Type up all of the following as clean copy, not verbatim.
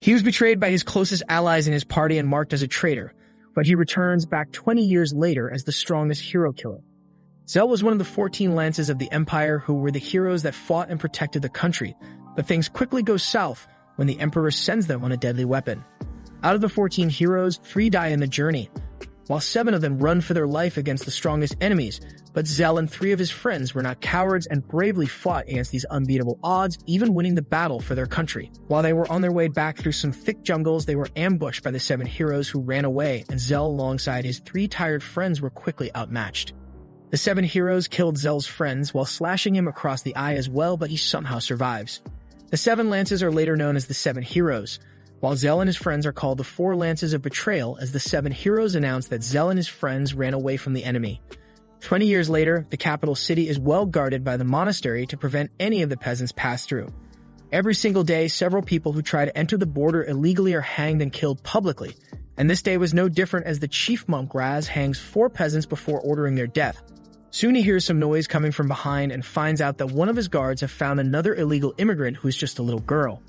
He was betrayed by his closest allies in his party and marked as a traitor, but he returns back 20 years later as the strongest hero killer. Zell was one of the 14 lances of the Empire who were the heroes that fought and protected the country, but things quickly go south when the Emperor sends them on a deadly weapon. Out of the 14 heroes, 3 die in the journey, while 7 of them run for their life against the strongest enemies, but Zell and 3 of his friends were not cowards and bravely fought against these unbeatable odds, even winning the battle for their country. While they were on their way back through some thick jungles, they were ambushed by the 7 heroes who ran away, and Zell alongside his 3 tired friends were quickly outmatched. The 7 heroes killed Zell's friends while slashing him across the eye as well, but he somehow survives. The 7 lances are later known as the 7 heroes, while Zell and his friends are called the 4 lances of betrayal, as the 7 heroes announce that Zell and his friends ran away from the enemy. 20 years later, the capital city is well guarded by the monastery to prevent any of the peasants pass through. Every single day, several people who try to enter the border illegally are hanged and killed publicly, and this day was no different as the chief monk Raz hangs 4 peasants before ordering their death. Soon he hears some noise coming from behind and finds out that one of his guards have found another illegal immigrant who is just a little girl.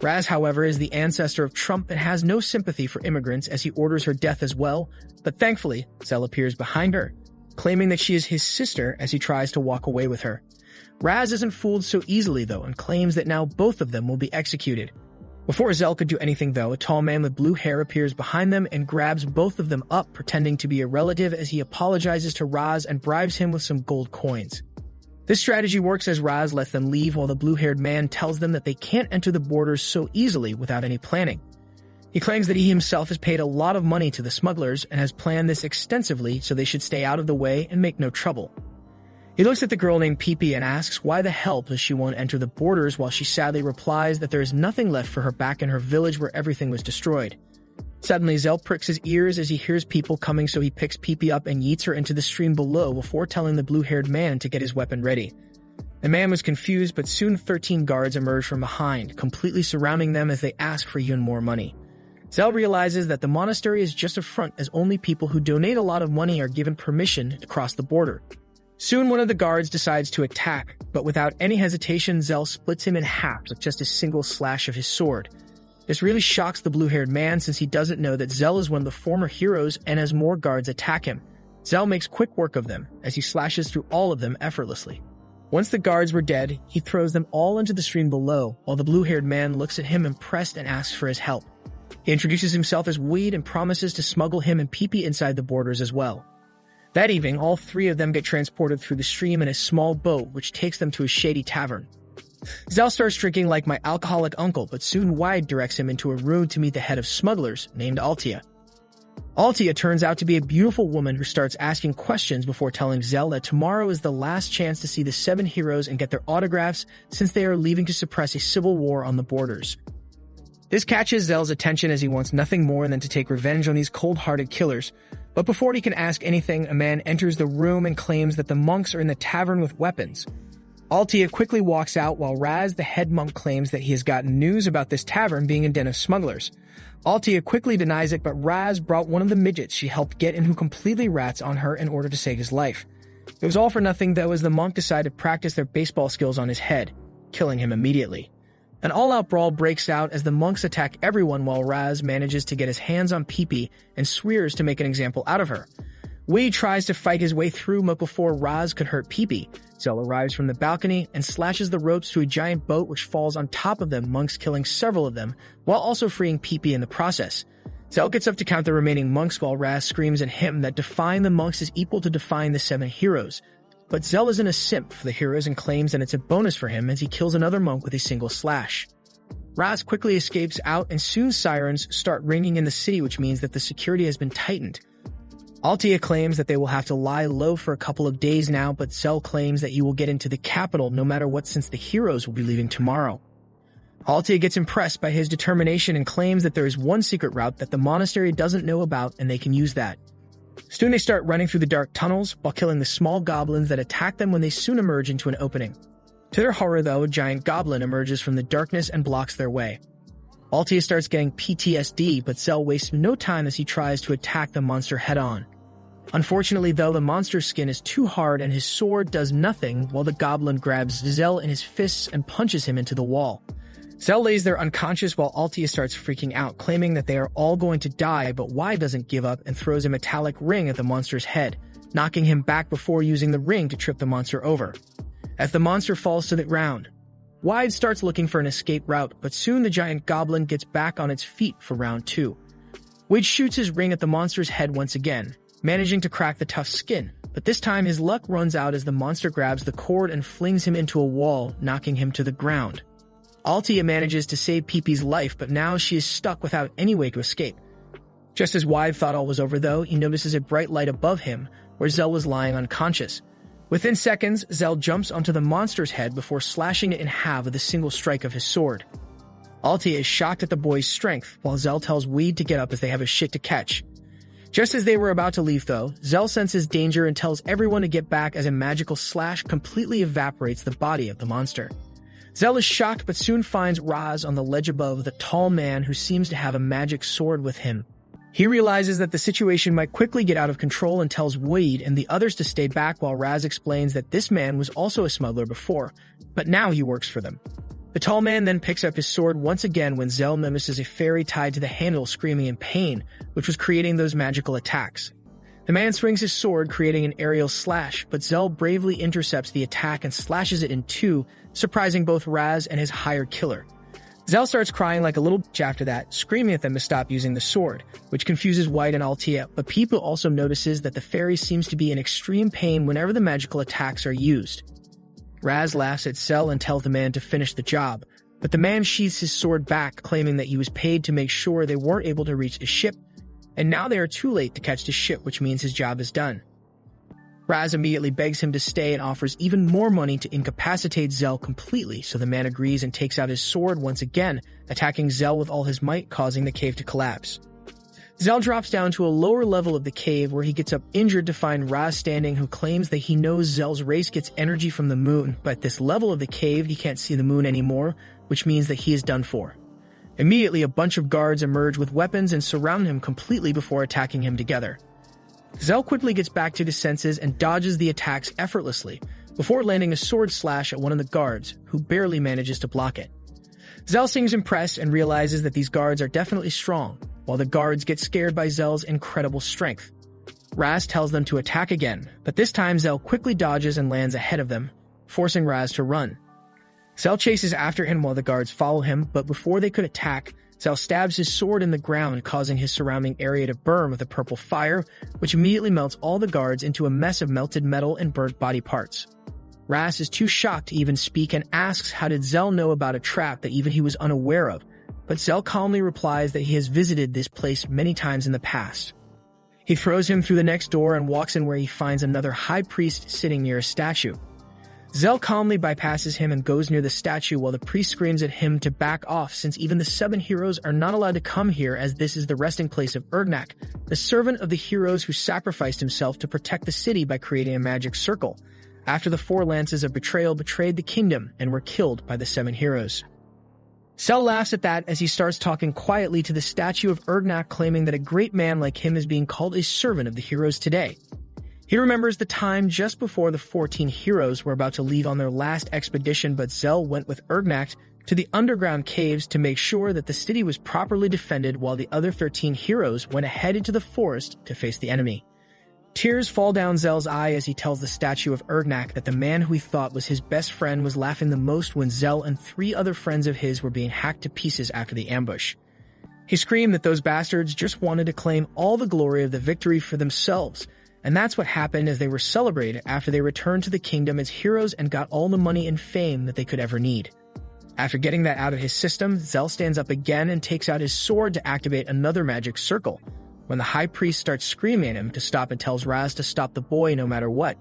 Raz, however, is the ancestor of Trump and has no sympathy for immigrants as he orders her death as well, but thankfully, Zell appears behind her, claiming that she is his sister as he tries to walk away with her. Raz isn't fooled so easily though and claims that now both of them will be executed. Before Zell could do anything though, a tall man with blue hair appears behind them and grabs both of them up, pretending to be a relative as he apologizes to Raz and bribes him with some gold coins. This strategy works as Raz lets them leave while the blue-haired man tells them that they can't enter the borders so easily without any planning. He claims that he himself has paid a lot of money to the smugglers and has planned this extensively so they should stay out of the way and make no trouble. He looks at the girl named Pee and asks why the hell does she won't enter the borders, while she sadly replies that there is nothing left for her back in her village where everything was destroyed. Suddenly, Zell pricks his ears as he hears people coming, so he picks Pee up and yeets her into the stream below before telling the blue-haired man to get his weapon ready. The man was confused, but soon 13 guards emerge from behind, completely surrounding them as they ask for even more money. Zell realizes that the monastery is just a front, as only people who donate a lot of money are given permission to cross the border. Soon one of the guards decides to attack, but without any hesitation, Zell splits him in half with just a single slash of his sword. This really shocks the blue-haired man since he doesn't know that Zell is one of the former heroes, and as more guards attack him, Zell makes quick work of them as he slashes through all of them effortlessly. Once the guards were dead, he throws them all into the stream below, while the blue-haired man looks at him impressed and asks for his help. He introduces himself as Weed and promises to smuggle him and Pee inside the borders as well. That evening, all 3 of them get transported through the stream in a small boat, which takes them to a shady tavern. Zell starts drinking like my alcoholic uncle, but soon Wide directs him into a room to meet the head of smugglers, named Altia. Altia turns out to be a beautiful woman who starts asking questions before telling Zell that tomorrow is the last chance to see the 7 heroes and get their autographs, since they are leaving to suppress a civil war on the borders. This catches Zell's attention as he wants nothing more than to take revenge on these cold-hearted killers, but before he can ask anything, a man enters the room and claims that the monks are in the tavern with weapons. Altia quickly walks out while Raz, the head monk, claims that he has gotten news about this tavern being a den of smugglers. Altia quickly denies it, but Raz brought one of the midgets she helped get in who completely rats on her in order to save his life. It was all for nothing though, as the monk decided to practice their baseball skills on his head, killing him immediately. An all-out brawl breaks out as the monks attack everyone while Raz manages to get his hands on Pee and swears to make an example out of her. Wade tries to fight his way through, but before Raz could hurt Pee, Zell arrives from the balcony and slashes the ropes to a giant boat which falls on top of them, monks killing several of them, while also freeing Pee in the process. Zell gets up to count the remaining monks while Raz screams at him that defying the monks is equal to defying the 7 heroes. But Zell isn't a simp for the heroes and claims that it's a bonus for him as he kills another monk with a single slash. Raz quickly escapes out and soon sirens start ringing in the city, which means that the security has been tightened. Altia claims that they will have to lie low for a couple of days now, but Zell claims that he will get into the capital no matter what since the heroes will be leaving tomorrow. Altia gets impressed by his determination and claims that there is one secret route that the monastery doesn't know about and they can use that. Soon they start running through the dark tunnels while killing the small goblins that attack them when they soon emerge into an opening. To their horror though, a giant goblin emerges from the darkness and blocks their way. Altia starts getting PTSD, but Zell wastes no time as he tries to attack the monster head-on. Unfortunately though, the monster's skin is too hard and his sword does nothing while the goblin grabs Zell in his fists and punches him into the wall. Zell lays there unconscious while Altia starts freaking out, claiming that they are all going to die, but Wide doesn't give up and throws a metallic ring at the monster's head, knocking him back before using the ring to trip the monster over. As the monster falls to the ground, Wide starts looking for an escape route, but soon the giant goblin gets back on its feet for round 2. Wade shoots his ring at the monster's head once again, managing to crack the tough skin, but this time his luck runs out as the monster grabs the cord and flings him into a wall, knocking him to the ground. Altia manages to save Peepee's life, but now she is stuck without any way to escape. Just as Wide thought all was over though, he notices a bright light above him, where Zell was lying unconscious. Within seconds, Zell jumps onto the monster's head before slashing it in half with a single strike of his sword. Altia is shocked at the boy's strength, while Zell tells Weed to get up as they have a shit to catch. Just as they were about to leave though, Zell senses danger and tells everyone to get back as a magical slash completely evaporates the body of the monster. Zell is shocked but soon finds Raz on the ledge above, the tall man who seems to have a magic sword with him. He realizes that the situation might quickly get out of control and tells Wade and the others to stay back while Raz explains that this man was also a smuggler before, but now he works for them. The tall man then picks up his sword once again when Zell notices a fairy tied to the handle screaming in pain, which was creating those magical attacks. The man swings his sword, creating an aerial slash, but Zell bravely intercepts the attack and slashes it in two, surprising both Raz and his hired killer. Zell starts crying like a little bitch after that, screaming at them to stop using the sword, which confuses White and Altia, but Peepe also notices that the fairy seems to be in extreme pain whenever the magical attacks are used. Raz laughs at Zell and tells the man to finish the job, but the man sheathes his sword back, claiming that he was paid to make sure they weren't able to reach the ship, and now they are too late to catch the ship, which means his job is done. Raz immediately begs him to stay and offers even more money to incapacitate Zell completely, so the man agrees and takes out his sword once again, attacking Zell with all his might, causing the cave to collapse. Zell drops down to a lower level of the cave where he gets up injured to find Raz standing, who claims that he knows Zell's race gets energy from the moon, but at this level of the cave he can't see the moon anymore, which means that he is done for. Immediately a bunch of guards emerge with weapons and surround him completely before attacking him together. Zell quickly gets back to his senses and dodges the attacks effortlessly, before landing a sword slash at one of the guards, who barely manages to block it. Zell seems impressed and realizes that these guards are definitely strong, while the guards get scared by Zell's incredible strength. Raz tells them to attack again, but this time Zell quickly dodges and lands ahead of them, forcing Raz to run. Zell chases after him while the guards follow him, but before they could attack, Zell stabs his sword in the ground, causing his surrounding area to burn with a purple fire, which immediately melts all the guards into a mess of melted metal and burnt body parts. Raz is too shocked to even speak and asks how did Zell know about a trap that even he was unaware of, but Zell calmly replies that he has visited this place many times in the past. He throws him through the next door and walks in where he finds another high priest sitting near a statue. Zell calmly bypasses him and goes near the statue while the priest screams at him to back off, since even the 7 heroes are not allowed to come here, as this is the resting place of Urgnak, the servant of the heroes who sacrificed himself to protect the city by creating a magic circle, after the 4 lances of betrayal betrayed the kingdom and were killed by the 7 heroes. Zell laughs at that as he starts talking quietly to the statue of Urgnak, claiming that a great man like him is being called a servant of the heroes today. He remembers the time just before the 14 heroes were about to leave on their last expedition, but Zell went with Urgnak to the underground caves to make sure that the city was properly defended, while the other 13 heroes went ahead into the forest to face the enemy. Tears fall down Zell's eye as he tells the statue of Urgnak that the man who he thought was his best friend was laughing the most when Zell and 3 other friends of his were being hacked to pieces after the ambush. He screamed that those bastards just wanted to claim all the glory of the victory for themselves, and that's what happened as they were celebrated after they returned to the kingdom as heroes and got all the money and fame that they could ever need. After getting that out of his system, Zell stands up again and takes out his sword to activate another magic circle, when the high priest starts screaming at him to stop and tells Raz to stop the boy no matter what.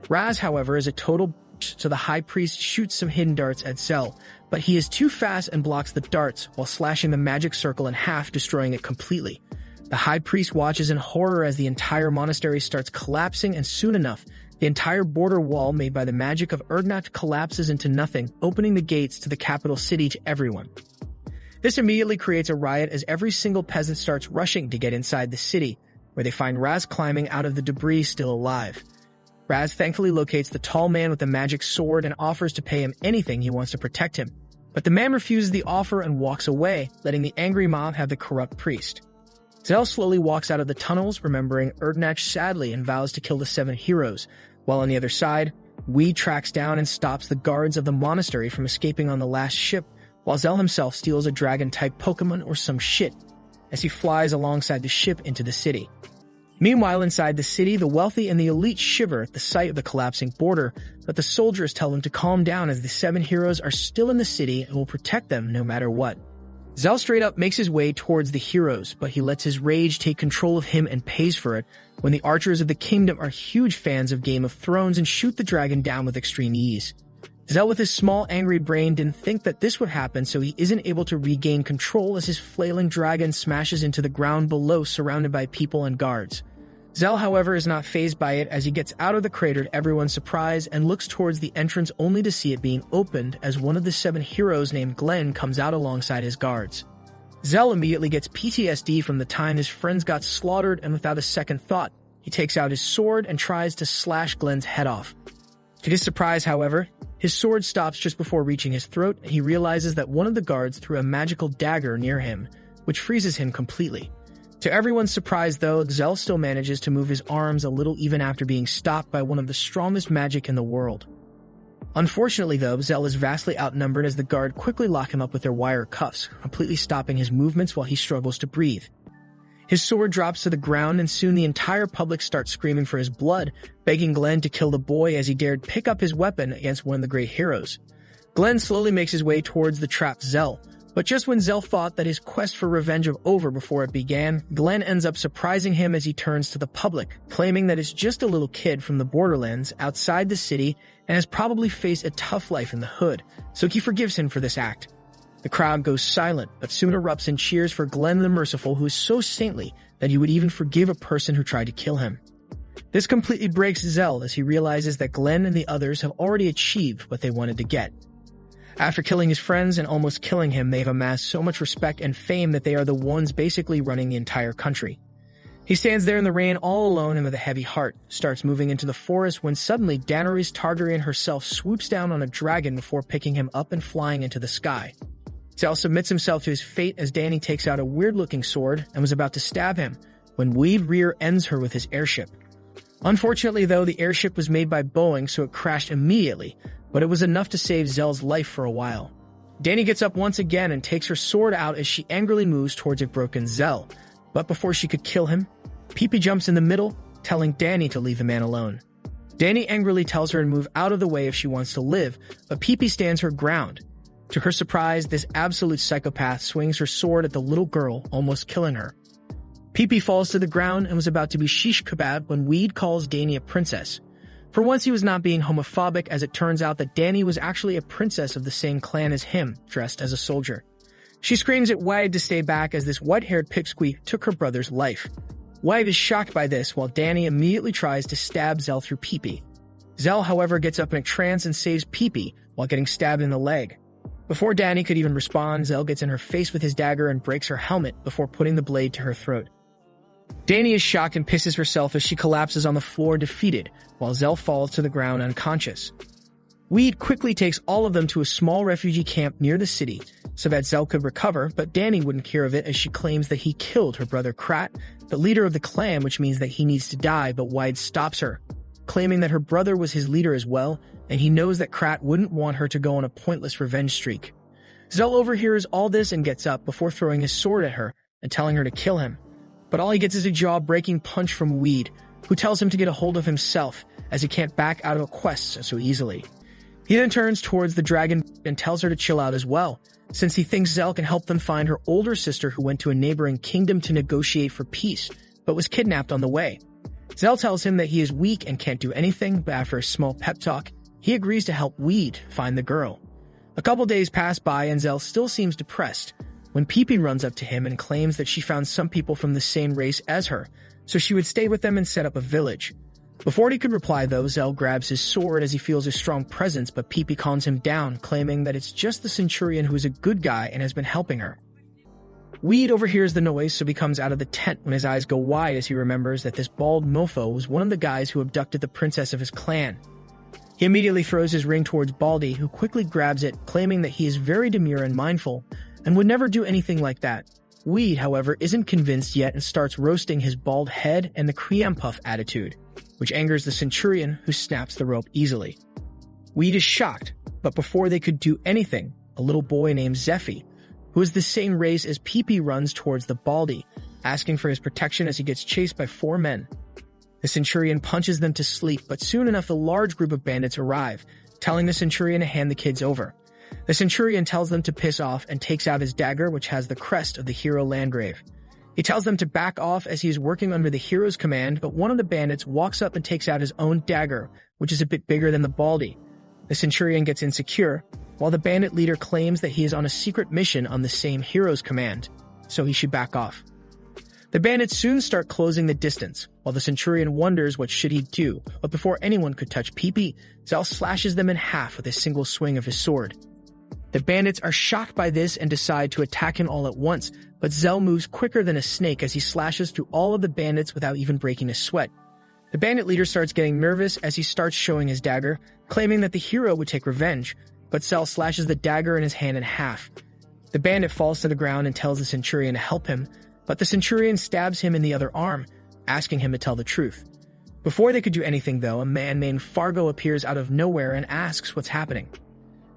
Raz, however, is a total bitch, so the high priest shoots some hidden darts at Zell, but he is too fast and blocks the darts while slashing the magic circle in half, destroying it completely. The high priest watches in horror as the entire monastery starts collapsing, and soon enough, the entire border wall made by the magic of Urgnak collapses into nothing, opening the gates to the capital city to everyone. This immediately creates a riot as every single peasant starts rushing to get inside the city, where they find Raz climbing out of the debris still alive. Raz thankfully locates the tall man with the magic sword and offers to pay him anything he wants to protect him. But the man refuses the offer and walks away, letting the angry mob have the corrupt priest. Zell slowly walks out of the tunnels, remembering Erdnach sadly, and vows to kill the 7 heroes, while on the other side, Weed tracks down and stops the guards of the monastery from escaping on the last ship, while Zell himself steals a dragon-type Pokemon or some shit as he flies alongside the ship into the city. Meanwhile, inside the city, the wealthy and the elite shiver at the sight of the collapsing border, but the soldiers tell them to calm down as the 7 heroes are still in the city and will protect them no matter what. Zell straight up makes his way towards the heroes, but he lets his rage take control of him and pays for it when the archers of the kingdom are huge fans of Game of Thrones and shoot the dragon down with extreme ease. Zell with his small angry brain didn't think that this would happen, so he isn't able to regain control as his flailing dragon smashes into the ground below surrounded by people and guards. Zell, however, is not fazed by it as he gets out of the crater to everyone's surprise and looks towards the entrance only to see it being opened as one of the 7 heroes named Glenn comes out alongside his guards. Zell immediately gets PTSD from the time his friends got slaughtered, and without a second thought, he takes out his sword and tries to slash Glenn's head off. To his surprise, however, his sword stops just before reaching his throat, and he realizes that one of the guards threw a magical dagger near him, which freezes him completely. To everyone's surprise, though, Zell still manages to move his arms a little even after being stopped by one of the strongest magic in the world. Unfortunately, though, Zell is vastly outnumbered as the guard quickly lock him up with their wire cuffs, completely stopping his movements while he struggles to breathe. His sword drops to the ground, and soon the entire public starts screaming for his blood, begging Glenn to kill the boy as he dared pick up his weapon against one of the great heroes. Glenn slowly makes his way towards the trapped Zell, but just when Zell thought that his quest for revenge was over before it began, Glenn ends up surprising him as he turns to the public, claiming that it's just a little kid from the borderlands outside the city and has probably faced a tough life in the hood, so he forgives him for this act. The crowd goes silent, but soon erupts in cheers for Glenn the Merciful, who is so saintly that he would even forgive a person who tried to kill him. This completely breaks Zell as he realizes that Glenn and the others have already achieved what they wanted to get. After killing his friends and almost killing him, they have amassed so much respect and fame that they are the ones basically running the entire country. He stands there in the rain all alone and with a heavy heart, starts moving into the forest when suddenly Daenerys Targaryen herself swoops down on a dragon before picking him up and flying into the sky. Zell submits himself to his fate as Dany takes out a weird-looking sword and was about to stab him when Weed rear-ends her with his airship. Unfortunately, though, the airship was made by Boeing, so it crashed immediately, but it was enough to save Zell's life for a while. Dany gets up once again and takes her sword out as she angrily moves towards a broken Zell, but before she could kill him, Pee-Pee jumps in the middle, telling Dany to leave the man alone. Dany angrily tells her to move out of the way if she wants to live, but Pee-Pee stands her ground. To her surprise, this absolute psychopath swings her sword at the little girl, almost killing her. Pee-Pee falls to the ground and was about to be shish kebab when Weed calls Dany a princess. For once, he was not being homophobic, as it turns out that Dany was actually a princess of the same clan as him, dressed as a soldier. She screams at Wade to stay back as this white-haired pipsqueak took her brother's life. Wade is shocked by this, while Dany immediately tries to stab Zell through Pee-Pee. Zell, however, gets up in a trance and saves Pee-Pee while getting stabbed in the leg. Before Dany could even respond, Zell gets in her face with his dagger and breaks her helmet before putting the blade to her throat. Dany is shocked and pisses herself as she collapses on the floor defeated, while Zell falls to the ground unconscious. Weed quickly takes all of them to a small refugee camp near the city so that Zell could recover, but Dany wouldn't hear of it as she claims that he killed her brother Krat, the leader of the clan, which means that he needs to die, but Wade stops her, claiming that her brother was his leader as well, and he knows that Krat wouldn't want her to go on a pointless revenge streak. Zell overhears all this and gets up before throwing his sword at her and telling her to kill him. But all he gets is a jaw-breaking punch from Weed, who tells him to get a hold of himself as he can't back out of a quest so easily. He then turns towards the dragon and tells her to chill out as well, since he thinks Zell can help them find her older sister who went to a neighboring kingdom to negotiate for peace, but was kidnapped on the way. Zell tells him that he is weak and can't do anything, but after a small pep talk, he agrees to help Weed find the girl. A couple days pass by and Zell still seems depressed, when Pee-Pee runs up to him and claims that she found some people from the same race as her, so she would stay with them and set up a village. Before he could reply, though, Zell grabs his sword as he feels a strong presence, but Pee-Pee calms him down, claiming that it's just the Centurion who is a good guy and has been helping her. Weed overhears the noise, so he comes out of the tent when his eyes go wide as he remembers that this bald mofo was one of the guys who abducted the princess of his clan. He immediately throws his ring towards Baldy, who quickly grabs it, claiming that he is very demure and mindful, and would never do anything like that. Weed, however, isn't convinced yet and starts roasting his bald head and the cream puff attitude, which angers the Centurion, who snaps the rope easily. Weed is shocked, but before they could do anything, a little boy named Zeffy, who is the same race as Pee-Pee, runs towards the Baldy, asking for his protection as he gets chased by 4 men. The Centurion punches them to sleep, but soon enough a large group of bandits arrive, telling the Centurion to hand the kids over. The Centurion tells them to piss off and takes out his dagger, which has the crest of the hero Landgrave. He tells them to back off as he is working under the hero's command, but one of the bandits walks up and takes out his own dagger, which is a bit bigger than the Baldy. The Centurion gets insecure, while the bandit leader claims that he is on a secret mission on the same hero's command, so he should back off. The bandits soon start closing the distance, while the Centurion wonders what should he do, but before anyone could touch Pee-Pee, Zell slashes them in half with a single swing of his sword. The bandits are shocked by this and decide to attack him all at once, but Zell moves quicker than a snake as he slashes through all of the bandits without even breaking a sweat. The bandit leader starts getting nervous as he starts showing his dagger, claiming that the hero would take revenge, but Zell slashes the dagger in his hand in half. The bandit falls to the ground and tells the Centurion to help him, but the Centurion stabs him in the other arm, asking him to tell the truth. Before they could do anything, though, a man named Fargo appears out of nowhere and asks what's happening.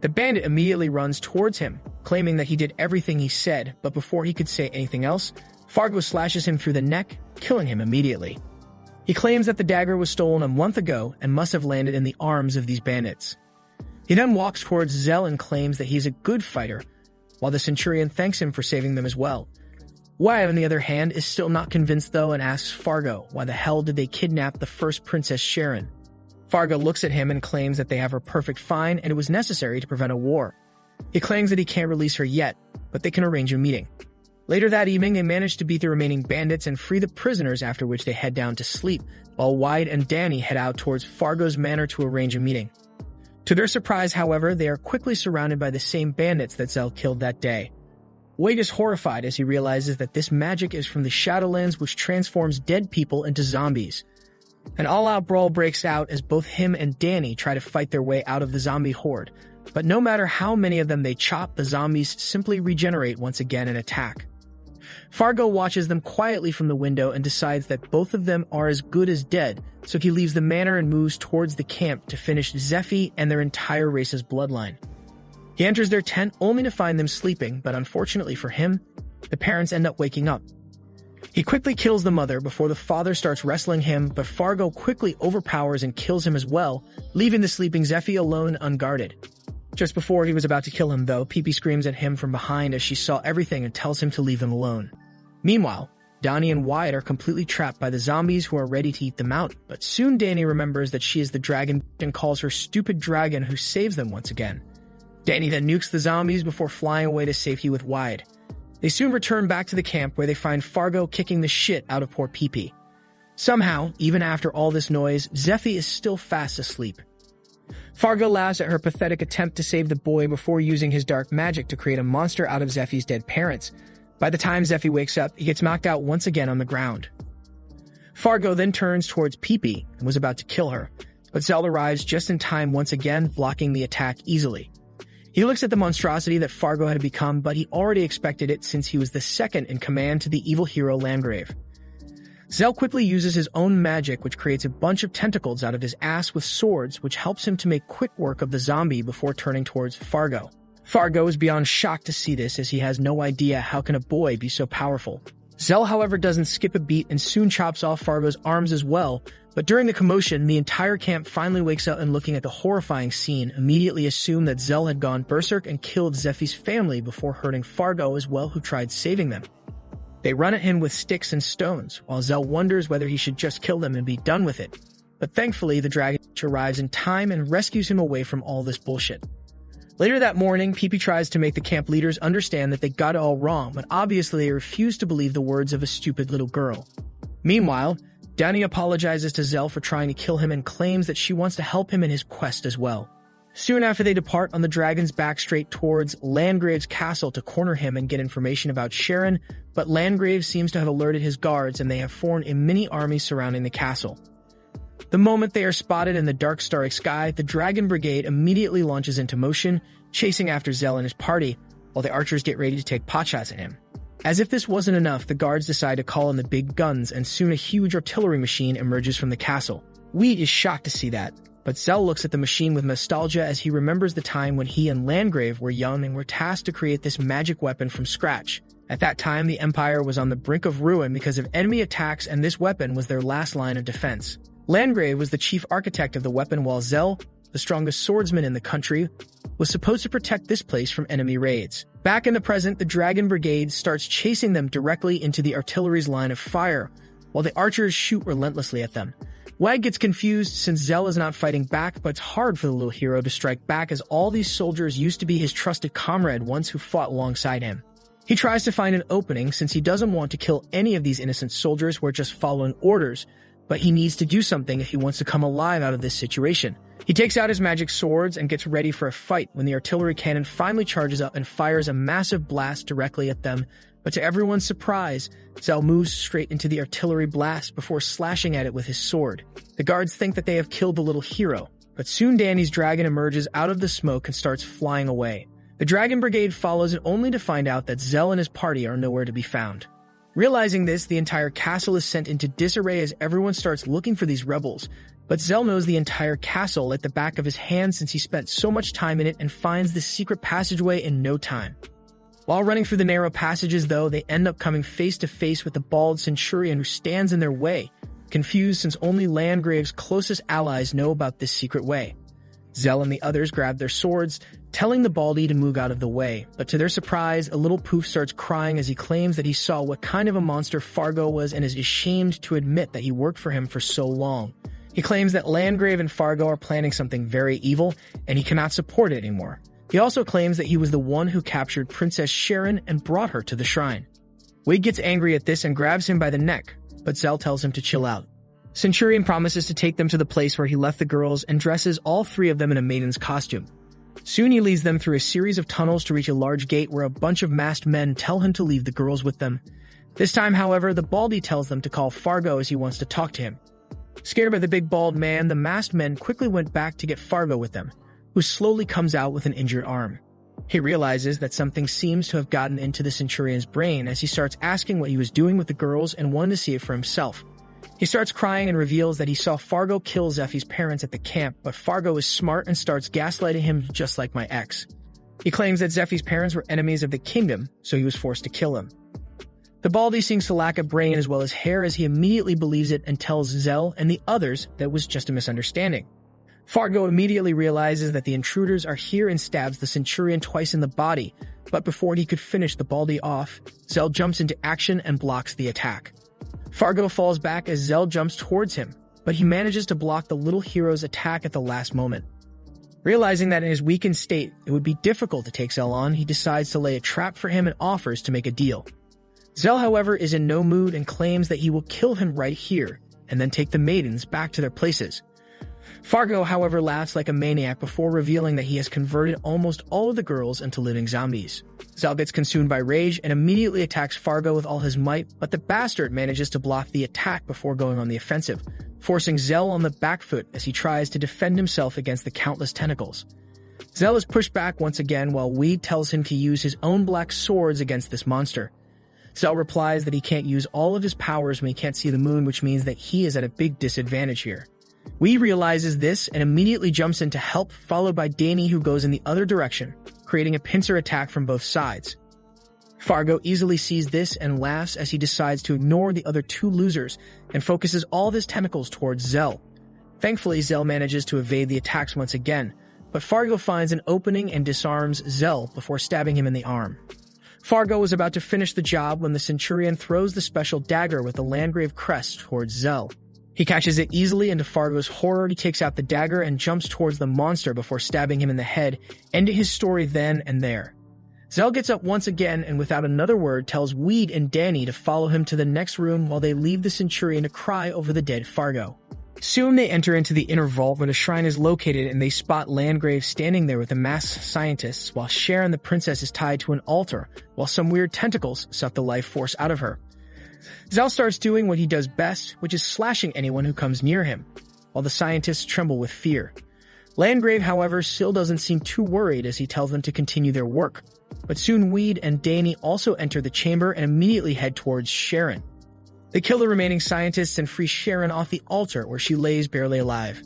The bandit immediately runs towards him, claiming that he did everything he said, but before he could say anything else, Fargo slashes him through the neck, killing him immediately. He claims that the dagger was stolen a month ago and must have landed in the arms of these bandits. He then walks towards Zell and claims that he's a good fighter, while the Centurion thanks him for saving them as well. Wyatt, on the other hand, is still not convinced though and asks Fargo why the hell did they kidnap the first Princess Sharon. Fargo looks at him and claims that they have her perfect fine and it was necessary to prevent a war. He claims that he can't release her yet, but they can arrange a meeting. Later that evening, they manage to beat the remaining bandits and free the prisoners, after which they head down to sleep, while Wyatt and Danny head out towards Fargo's manor to arrange a meeting. To their surprise, however, they are quickly surrounded by the same bandits that Zell killed that day. Wade is horrified as he realizes that this magic is from the Shadowlands, which transforms dead people into zombies. An all-out brawl breaks out as both him and Danny try to fight their way out of the zombie horde, but no matter how many of them they chop, the zombies simply regenerate once again and attack. Fargo watches them quietly from the window and decides that both of them are as good as dead, so he leaves the manor and moves towards the camp to finish Zeffy and their entire race's bloodline. He enters their tent only to find them sleeping, but unfortunately for him, the parents end up waking up. He quickly kills the mother before the father starts wrestling him, but Fargo quickly overpowers and kills him as well, leaving the sleeping Zeffy alone unguarded. Just before he was about to kill him, though, Pee-Pee screams at him from behind as she saw everything and tells him to leave them alone. Meanwhile, Donnie and Wyatt are completely trapped by the zombies who are ready to eat them out, but soon Danny remembers that she is the dragon and calls her stupid dragon, who saves them once again. Danny then nukes the zombies before flying away to safety with Wyatt. They soon return back to the camp where they find Fargo kicking the shit out of poor Pee-Pee. Somehow, even after all this noise, Zeffy is still fast asleep. Fargo laughs at her pathetic attempt to save the boy before using his dark magic to create a monster out of Zeffy's dead parents. By the time Zeffy wakes up, he gets knocked out once again on the ground. Fargo then turns towards Pee-Pee and was about to kill her, but Zell arrives just in time once again, blocking the attack easily. He looks at the monstrosity that Fargo had become, but he already expected it since he was the second in command to the evil hero Landgrave. Zell quickly uses his own magic, which creates a bunch of tentacles out of his ass with swords, which helps him to make quick work of the zombie before turning towards Fargo. Fargo is beyond shocked to see this, as he has no idea how can a boy be so powerful. Zell, however, doesn't skip a beat and soon chops off Fargo's arms as well, but during the commotion, the entire camp finally wakes up and, looking at the horrifying scene, immediately assume that Zell had gone berserk and killed Zeffy's family before hurting Fargo as well, who tried saving them. They run at him with sticks and stones, while Zell wonders whether he should just kill them and be done with it. But thankfully, the dragon arrives in time and rescues him away from all this bullshit. Later that morning, Pee-Pee tries to make the camp leaders understand that they got it all wrong, but obviously they refuse to believe the words of a stupid little girl. Meanwhile, Danny apologizes to Zell for trying to kill him and claims that she wants to help him in his quest as well. Soon after, they depart on the dragon's back straight towards Landgrave's castle to corner him and get information about Sharon, but Landgrave seems to have alerted his guards and they have formed a mini army surrounding the castle. The moment they are spotted in the dark starry sky, the Dragon Brigade immediately launches into motion, chasing after Zell and his party, while the archers get ready to take potshots at him. As if this wasn't enough, the guards decide to call in the big guns, and soon a huge artillery machine emerges from the castle. Wheat is shocked to see that, but Zell looks at the machine with nostalgia as he remembers the time when he and Landgrave were young and were tasked to create this magic weapon from scratch. At that time, the Empire was on the brink of ruin because of enemy attacks, and this weapon was their last line of defense. Landgrave was the chief architect of the weapon, while Zell, the strongest swordsman in the country, was supposed to protect this place from enemy raids. Back in the present, the Dragon Brigade starts chasing them directly into the artillery's line of fire, while the archers shoot relentlessly at them. Wag gets confused since Zell is not fighting back, but it's hard for the little hero to strike back as all these soldiers used to be his trusted comrade once who fought alongside him. He tries to find an opening since he doesn't want to kill any of these innocent soldiers who are just following orders, but he needs to do something if he wants to come alive out of this situation. He takes out his magic swords and gets ready for a fight when the artillery cannon finally charges up and fires a massive blast directly at them, but to everyone's surprise, Zell moves straight into the artillery blast before slashing at it with his sword. The guards think that they have killed the little hero, but soon Danny's dragon emerges out of the smoke and starts flying away. The Dragon Brigade follows it only to find out that Zell and his party are nowhere to be found. Realizing this, the entire castle is sent into disarray as everyone starts looking for these rebels, but Zell knows the entire castle at the back of his hand since he spent so much time in it and finds the secret passageway in no time. While running through the narrow passages, though, they end up coming face to face with the bald centurion who stands in their way, confused since only Landgrave's closest allies know about this secret way. Zell and the others grab their swords, telling the Baldy to move out of the way, but to their surprise, a little poof starts crying as he claims that he saw what kind of a monster Fargo was and is ashamed to admit that he worked for him for so long. He claims that Landgrave and Fargo are planning something very evil, and he cannot support it anymore. He also claims that he was the one who captured Princess Sharon and brought her to the shrine. Wade gets angry at this and grabs him by the neck, but Zell tells him to chill out. Centurion promises to take them to the place where he left the girls and dresses all three of them in a maiden's costume. Soon he leads them through a series of tunnels to reach a large gate where a bunch of masked men tell him to leave the girls with them. This time, however, the Baldy tells them to call Fargo as he wants to talk to him. Scared by the big bald man, the masked men quickly went back to get Fargo with them, who slowly comes out with an injured arm. He realizes that something seems to have gotten into the Centurion's brain as he starts asking what he was doing with the girls and wanted to see it for himself. He starts crying and reveals that he saw Fargo kill Zeffie's parents at the camp, but Fargo is smart and starts gaslighting him just like my ex. He claims that Zeffie's parents were enemies of the kingdom, so he was forced to kill him. The Baldy seems to lack a brain as well as hair as he immediately believes it and tells Zell and the others that it was just a misunderstanding. Fargo immediately realizes that the intruders are here and stabs the Centurion twice in the body, but before he could finish the Baldy off, Zell jumps into action and blocks the attack. Fargo falls back as Zell jumps towards him, but he manages to block the little hero's attack at the last moment. Realizing that in his weakened state, it would be difficult to take Zell on, he decides to lay a trap for him and offers to make a deal. Zell, however, is in no mood and claims that he will kill him right here, and then take the maidens back to their places. Fargo, however, laughs like a maniac before revealing that he has converted almost all of the girls into living zombies. Zell gets consumed by rage and immediately attacks Fargo with all his might, but the bastard manages to block the attack before going on the offensive, forcing Zell on the back foot as he tries to defend himself against the countless tentacles. Zell is pushed back once again while Weed tells him to use his own black swords against this monster. Zell replies that he can't use all of his powers when he can't see the moon, which means that he is at a big disadvantage here. Wee realizes this and immediately jumps in to help, followed by Danny, who goes in the other direction, creating a pincer attack from both sides. Fargo easily sees this and laughs as he decides to ignore the other two losers and focuses all of his tentacles towards Zell. Thankfully, Zell manages to evade the attacks once again, but Fargo finds an opening and disarms Zell before stabbing him in the arm. Fargo was about to finish the job when the Centurion throws the special dagger with the Landgrave crest towards Zell. He catches it easily, and to Fargo's horror, he takes out the dagger and jumps towards the monster before stabbing him in the head, ending his story then and there. Zell gets up once again and without another word tells Weed and Danny to follow him to the next room while they leave the Centurion to cry over the dead Fargo. Soon they enter into the inner vault where the shrine is located and they spot Landgrave standing there with the masked scientists while Sharon the princess is tied to an altar while some weird tentacles suck the life force out of her. Zell starts doing what he does best, which is slashing anyone who comes near him. while the scientists tremble with fear. Landgrave, however, still doesn't seem too worried as he tells them to continue their work. But soon Weed and Danny also enter the chamber and immediately head towards Sharon. They kill the remaining scientists and free Sharon off the altar where she lays barely alive.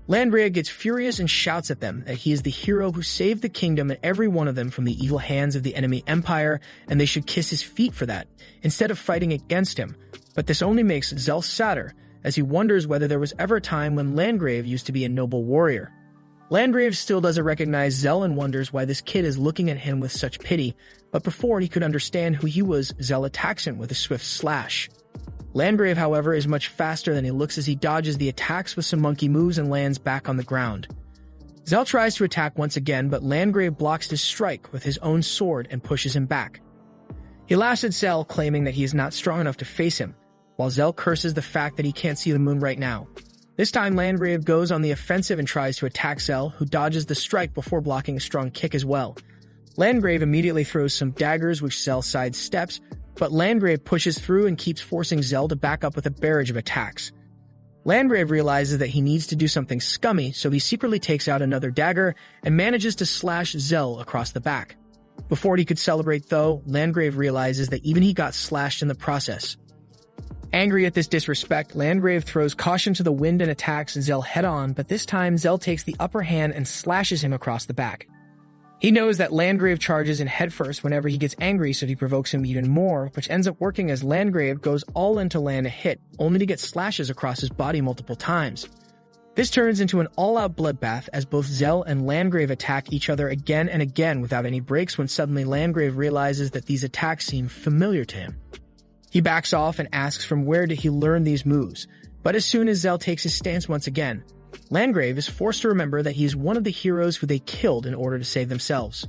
Landgrave gets furious and shouts at them that he is the hero who saved the kingdom and every one of them from the evil hands of the enemy empire, and they should kiss his feet for that, instead of fighting against him. But this only makes Zell sadder, as he wonders whether there was ever a time when Landgrave used to be a noble warrior. Landgrave still doesn't recognize Zell and wonders why this kid is looking at him with such pity, but before he could understand who he was, Zell attacks him with a swift slash. Landgrave, however, is much faster than he looks as he dodges the attacks with some monkey moves and lands back on the ground. Zell tries to attack once again, but Landgrave blocks his strike with his own sword and pushes him back. He laughs at Zell, claiming that he is not strong enough to face him, while Zell curses the fact that he can't see the moon right now. This time, Landgrave goes on the offensive and tries to attack Zell, who dodges the strike before blocking a strong kick as well. Landgrave immediately throws some daggers, which Zell sidesteps, but Landgrave pushes through and keeps forcing Zell to back up with a barrage of attacks. Landgrave realizes that he needs to do something scummy, so he secretly takes out another dagger and manages to slash Zell across the back. Before he could celebrate, though, Landgrave realizes that even he got slashed in the process. Angry at this disrespect, Landgrave throws caution to the wind and attacks Zell head-on, but this time Zell takes the upper hand and slashes him across the back. He knows that Landgrave charges in headfirst whenever he gets angry, so he provokes him even more, which ends up working as Landgrave goes all in to land a hit, only to get slashes across his body multiple times. This turns into an all-out bloodbath as both Zell and Landgrave attack each other again and again without any breaks when suddenly Landgrave realizes that these attacks seem familiar to him. He backs off and asks from where did he learn these moves, but as soon as Zell takes his stance once again, Landgrave is forced to remember that he is one of the heroes who they killed in order to save themselves.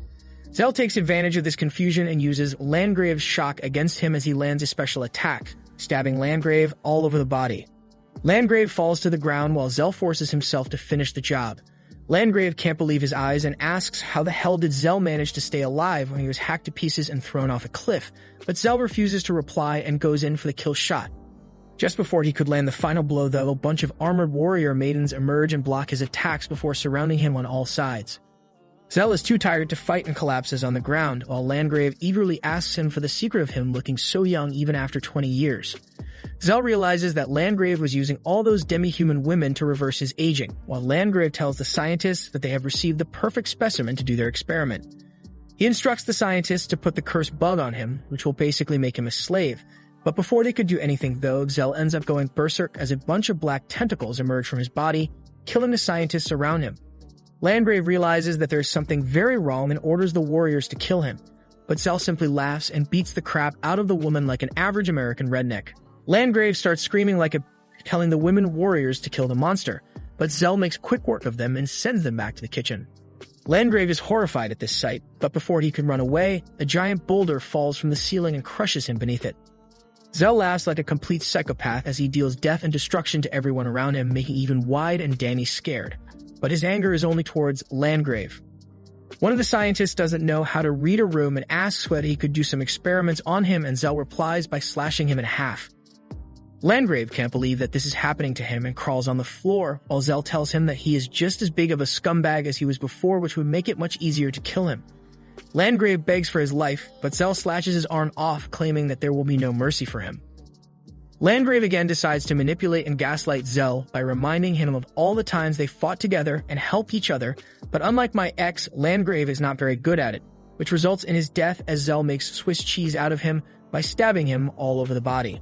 Zell takes advantage of this confusion and uses Landgrave's shock against him as he lands a special attack, stabbing Landgrave all over the body. Landgrave falls to the ground while Zell forces himself to finish the job. Landgrave can't believe his eyes and asks how the hell did Zell manage to stay alive when he was hacked to pieces and thrown off a cliff, but Zell refuses to reply and goes in for the kill shot. Just before he could land the final blow, though, a bunch of armored warrior maidens emerge and block his attacks before surrounding him on all sides. Zell is too tired to fight and collapses on the ground, while Landgrave eagerly asks him for the secret of him looking so young even after 20 years. Zell realizes that Landgrave was using all those demi-human women to reverse his aging, while Landgrave tells the scientists that they have received the perfect specimen to do their experiment. He instructs the scientists to put the cursed bug on him, which will basically make him a slave. But before they could do anything, though, Zell ends up going berserk as a bunch of black tentacles emerge from his body, killing the scientists around him. Landgrave realizes that there is something very wrong and orders the warriors to kill him, but Zell simply laughs and beats the crap out of the woman like an average American redneck. Landgrave starts screaming like a telling the women warriors to kill the monster, but Zell makes quick work of them and sends them back to the kitchen. Landgrave is horrified at this sight, but before he can run away, a giant boulder falls from the ceiling and crushes him beneath it. Zell laughs like a complete psychopath as he deals death and destruction to everyone around him, making even Wide and Danny scared. But his anger is only towards Landgrave. One of the scientists doesn't know how to read a room and asks whether he could do some experiments on him, and Zell replies by slashing him in half. Landgrave can't believe that this is happening to him and crawls on the floor, while Zell tells him that he is just as big of a scumbag as he was before, which would make it much easier to kill him. Landgrave begs for his life, but Zell slashes his arm off, claiming that there will be no mercy for him. Landgrave again decides to manipulate and gaslight Zell by reminding him of all the times they fought together and helped each other, but unlike my ex, Landgrave is not very good at it, which results in his death as Zell makes Swiss cheese out of him by stabbing him all over the body.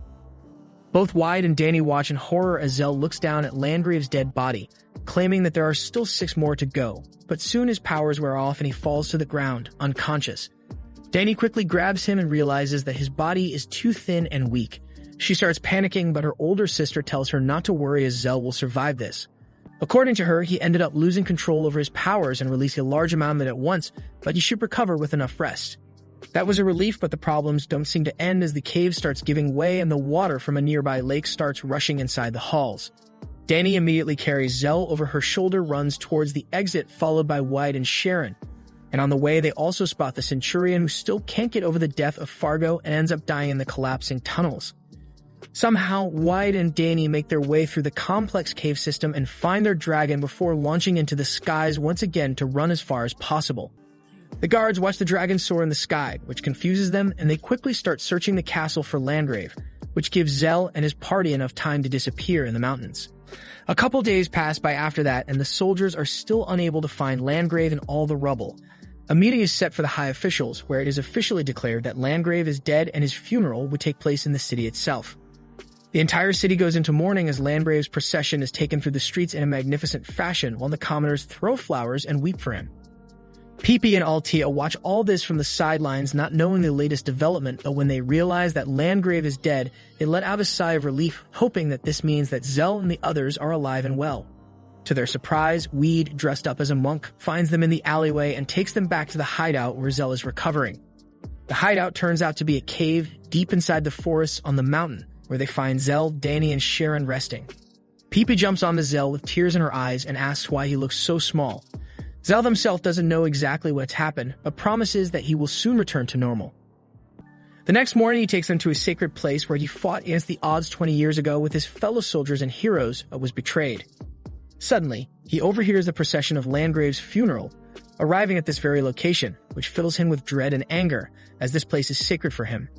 Both Wide and Danny watch in horror as Zell looks down at Landgrave's dead body, claiming that there are still 6 more to go, but soon his powers wear off and he falls to the ground, unconscious. Danny quickly grabs him and realizes that his body is too thin and weak. She starts panicking, but her older sister tells her not to worry as Zell will survive this. According to her, he ended up losing control over his powers and released a large amount of it at once, but he should recover with enough rest. That was a relief, but the problems don't seem to end as the cave starts giving way and the water from a nearby lake starts rushing inside the halls. Danny immediately carries Zell over her shoulder, runs towards the exit, followed by Wide and Sharon. And on the way, they also spot the Centurion, who still can't get over the death of Fargo and ends up dying in the collapsing tunnels. Somehow, Wide and Danny make their way through the complex cave system and find their dragon before launching into the skies once again to run as far as possible. The guards watch the dragon soar in the sky, which confuses them, and they quickly start searching the castle for Landgrave, which gives Zell and his party enough time to disappear in the mountains. A couple days pass by after that, and the soldiers are still unable to find Landgrave in all the rubble. A meeting is set for the high officials, where it is officially declared that Landgrave is dead and his funeral would take place in the city itself. The entire city goes into mourning as Landgrave's procession is taken through the streets in a magnificent fashion while the commoners throw flowers and weep for him. Peepee and Altea watch all this from the sidelines, not knowing the latest development, but when they realize that Landgrave is dead, they let out a sigh of relief, hoping that this means that Zell and the others are alive and well. To their surprise, Weed, dressed up as a monk, finds them in the alleyway and takes them back to the hideout where Zell is recovering. The hideout turns out to be a cave deep inside the forest on the mountain, where they find Zell, Danny, and Sharon resting. Peepee jumps onto Zell with tears in her eyes and asks why he looks so small. Zell himself doesn't know exactly what's happened, but promises that he will soon return to normal. The next morning, he takes them to a sacred place where he fought against the odds 20 years ago with his fellow soldiers and heroes, but was betrayed. Suddenly, he overhears the procession of Landgrave's funeral, arriving at this very location, which fills him with dread and anger, as this place is sacred for him,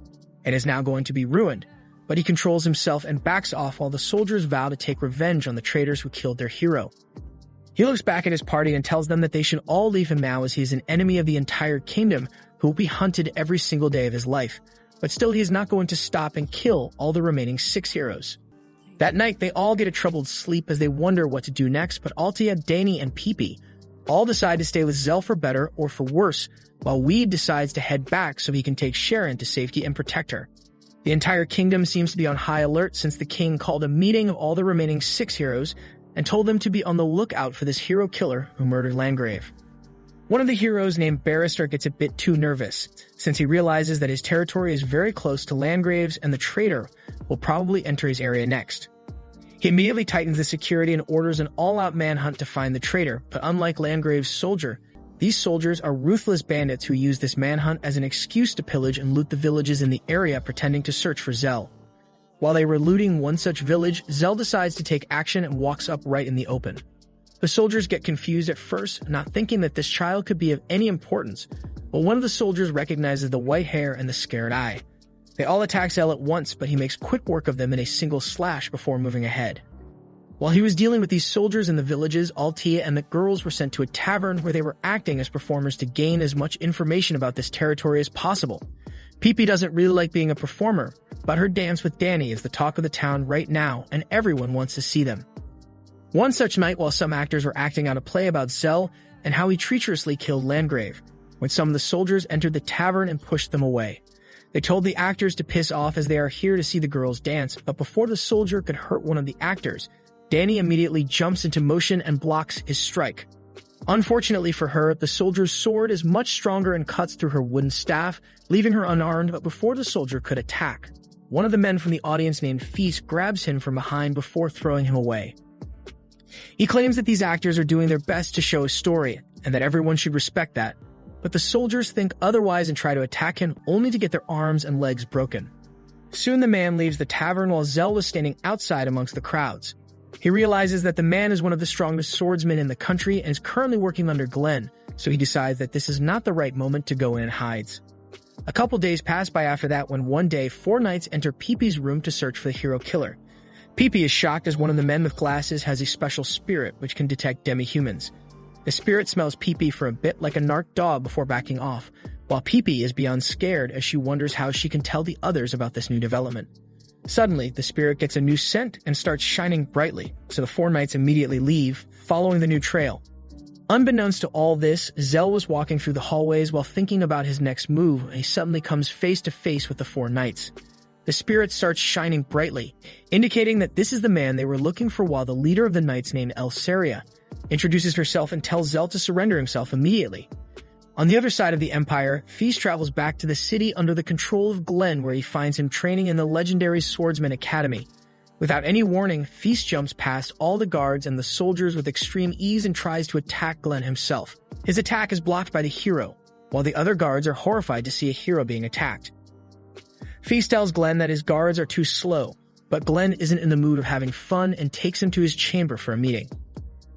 and is now going to be ruined. But he controls himself and backs off while the soldiers vow to take revenge on the traitors who killed their hero. He looks back at his party and tells them that they should all leave him now as he is an enemy of the entire kingdom who will be hunted every single day of his life. But still, he is not going to stop and kill all the remaining 6 heroes. That night, they all get a troubled sleep as they wonder what to do next, but Altea, Danny, and Peepee all decide to stay with Zell for better or for worse, while Weed decides to head back so he can take Sharon to safety and protect her. The entire kingdom seems to be on high alert since the king called a meeting of all the remaining 6 heroes and told them to be on the lookout for this hero killer who murdered Landgrave. One of the heroes named Barrister gets a bit too nervous, since he realizes that his territory is very close to Landgrave's and the traitor will probably enter his area next. He immediately tightens the security and orders an all-out manhunt to find the traitor, but unlike Landgrave's soldier, these soldiers are ruthless bandits who use this manhunt as an excuse to pillage and loot the villages in the area pretending to search for Zell. While they were looting one such village, Zell decides to take action and walks up right in the open. The soldiers get confused at first, not thinking that this child could be of any importance, but one of the soldiers recognizes the white hair and the scared eye. They all attack Zell at once, but he makes quick work of them in a single slash before moving ahead. While he was dealing with these soldiers in the villages, Altea and the girls were sent to a tavern where they were acting as performers to gain as much information about this territory as possible. Peepee doesn't really like being a performer, but her dance with Danny is the talk of the town right now, and everyone wants to see them. One such night, while some actors were acting out a play about Zell and how he treacherously killed Landgrave, when some of the soldiers entered the tavern and pushed them away. They told the actors to piss off as they are here to see the girls dance, but before the soldier could hurt one of the actors, Danny immediately jumps into motion and blocks his strike. Unfortunately for her, the soldier's sword is much stronger and cuts through her wooden staff, leaving her unarmed, but before the soldier could attack, one of the men from the audience named Feast grabs him from behind before throwing him away. He claims that these actors are doing their best to show a story, and that everyone should respect that, but the soldiers think otherwise and try to attack him only to get their arms and legs broken. Soon the man leaves the tavern while Zell was standing outside amongst the crowds. He realizes that the man is one of the strongest swordsmen in the country and is currently working under Glenn, so he decides that this is not the right moment to go in and hides. A couple days pass by after that when one day 4 knights enter Peepee's room to search for the hero killer. Peepee is shocked as one of the men with glasses has a special spirit which can detect demi-humans. The spirit smells Peepee for a bit like a narc dog before backing off, while Peepee is beyond scared as she wonders how she can tell the others about this new development. Suddenly, the spirit gets a new scent and starts shining brightly, so the 4 knights immediately leave, following the new trail. Unbeknownst to all this, Zell was walking through the hallways while thinking about his next move, and he suddenly comes face to face with the 4 knights. The spirit starts shining brightly, indicating that this is the man they were looking for, while the leader of the knights named Elsaria introduces herself and tells Zell to surrender himself immediately. On the other side of the Empire, Feast travels back to the city under the control of Glenn, where he finds him training in the Legendary Swordsman Academy. Without any warning, Feast jumps past all the guards and the soldiers with extreme ease and tries to attack Glenn himself. His attack is blocked by the hero, while the other guards are horrified to see a hero being attacked. Feast tells Glenn that his guards are too slow, but Glenn isn't in the mood of having fun and takes him to his chamber for a meeting.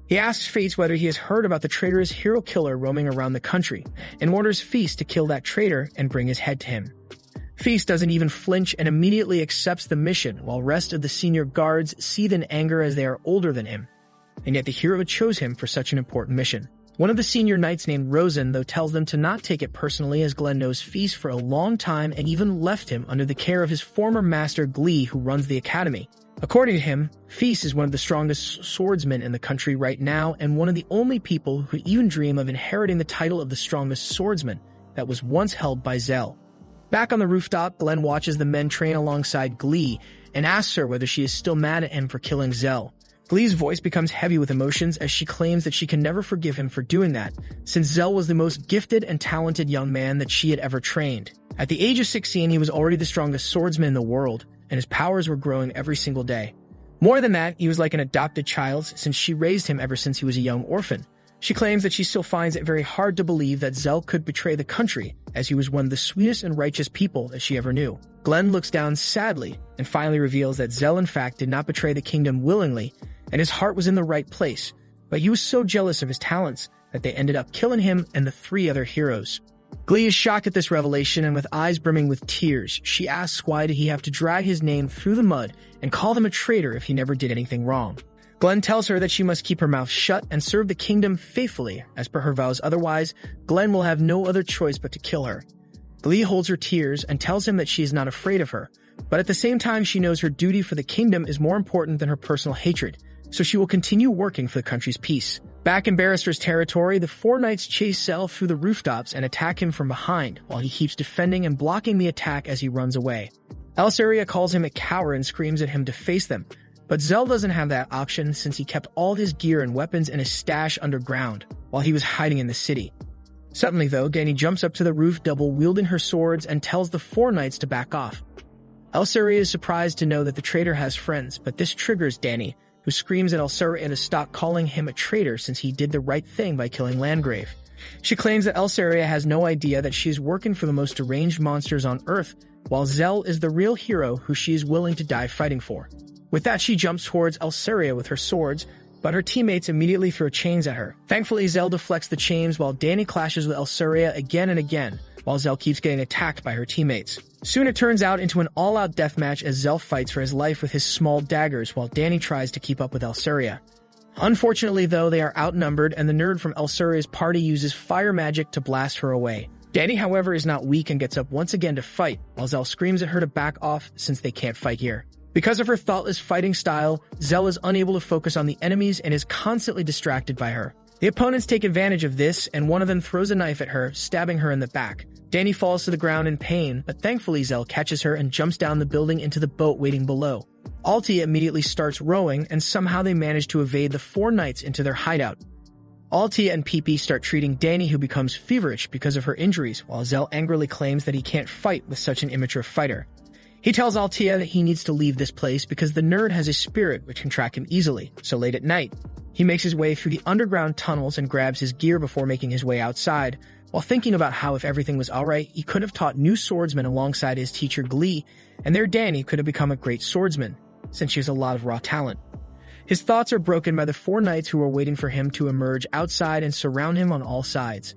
He asks Feast whether he has heard about the traitorous hero killer roaming around the country, and orders Feast to kill that traitor and bring his head to him. Feast doesn't even flinch and immediately accepts the mission, while rest of the senior guards seethe in anger as they are older than him. And yet the hero chose him for such an important mission. One of the senior knights named Rosen, though, tells them to not take it personally, as Glenn knows Feast for a long time and even left him under the care of his former master Glee, who runs the academy. According to him, Feast is one of the strongest swordsmen in the country right now, and one of the only people who even dream of inheriting the title of the strongest swordsman that was once held by Zell. Back on the rooftop, Glenn watches the men train alongside Glee and asks her whether she is still mad at him for killing Zell. Glee's voice becomes heavy with emotions as she claims that she can never forgive him for doing that, since Zell was the most gifted and talented young man that she had ever trained. At the age of 16, he was already the strongest swordsman in the world, and his powers were growing every single day. More than that, he was like an adopted child, since she raised him ever since he was a young orphan. She claims that she still finds it very hard to believe that Zell could betray the country, as he was one of the sweetest and righteous people that she ever knew. Glenn looks down sadly and finally reveals that Zell in fact did not betray the kingdom willingly, and his heart was in the right place, but he was so jealous of his talents that they ended up killing him and the 3 other heroes. Glee is shocked at this revelation, and with eyes brimming with tears, she asks why did he have to drag his name through the mud and call him a traitor if he never did anything wrong. Glenn tells her that she must keep her mouth shut and serve the kingdom faithfully, as per her vows, otherwise Glenn will have no other choice but to kill her. Glee holds her tears and tells him that she is not afraid of her, but at the same time she knows her duty for the kingdom is more important than her personal hatred, so she will continue working for the country's peace. Back in Barrister's territory, the 4 knights chase Zell through the rooftops and attack him from behind, while he keeps defending and blocking the attack as he runs away. Elsaria calls him a coward and screams at him to face them, but Zell doesn't have that option since he kept all his gear and weapons in his stash underground while he was hiding in the city. Suddenly, though, Dany jumps up to the roof double wielding her swords and tells the 4 knights to back off. Elsaria is surprised to know that the traitor has friends, but this triggers Dany, who screams at Elsaria to stop calling him a traitor since he did the right thing by killing Landgrave. She claims that Elsaria has no idea that she is working for the most deranged monsters on Earth, while Zell is the real hero who she is willing to die fighting for. With that, she jumps towards Elsaria with her swords, but her teammates immediately throw chains at her. Thankfully, Zell deflects the chains while Dany clashes with Elsaria again and again, while Zell keeps getting attacked by her teammates. Soon it turns out into an all-out deathmatch as Zell fights for his life with his small daggers while Dany tries to keep up with Elsaria. Unfortunately, though, they are outnumbered and the nerd from Elsaria's party uses fire magic to blast her away. Dany, however, is not weak and gets up once again to fight, while Zell screams at her to back off since they can't fight here. Because of her thoughtless fighting style, Zell is unable to focus on the enemies and is constantly distracted by her. The opponents take advantage of this, and one of them throws a knife at her, stabbing her in the back. Dany falls to the ground in pain, but thankfully Zell catches her and jumps down the building into the boat waiting below. Altia immediately starts rowing, and somehow they manage to evade the 4 knights into their hideout. Altia and Peepee start treating Dany, who becomes feverish because of her injuries, while Zell angrily claims that he can't fight with such an immature fighter. He tells Altia that he needs to leave this place because the nerd has a spirit which can track him easily, so late at night, he makes his way through the underground tunnels and grabs his gear before making his way outside, while thinking about how if everything was alright, he could have taught new swordsmen alongside his teacher Glee, and their Dany could have become a great swordsman, since she has a lot of raw talent. His thoughts are broken by the 4 knights who are waiting for him to emerge outside and surround him on all sides.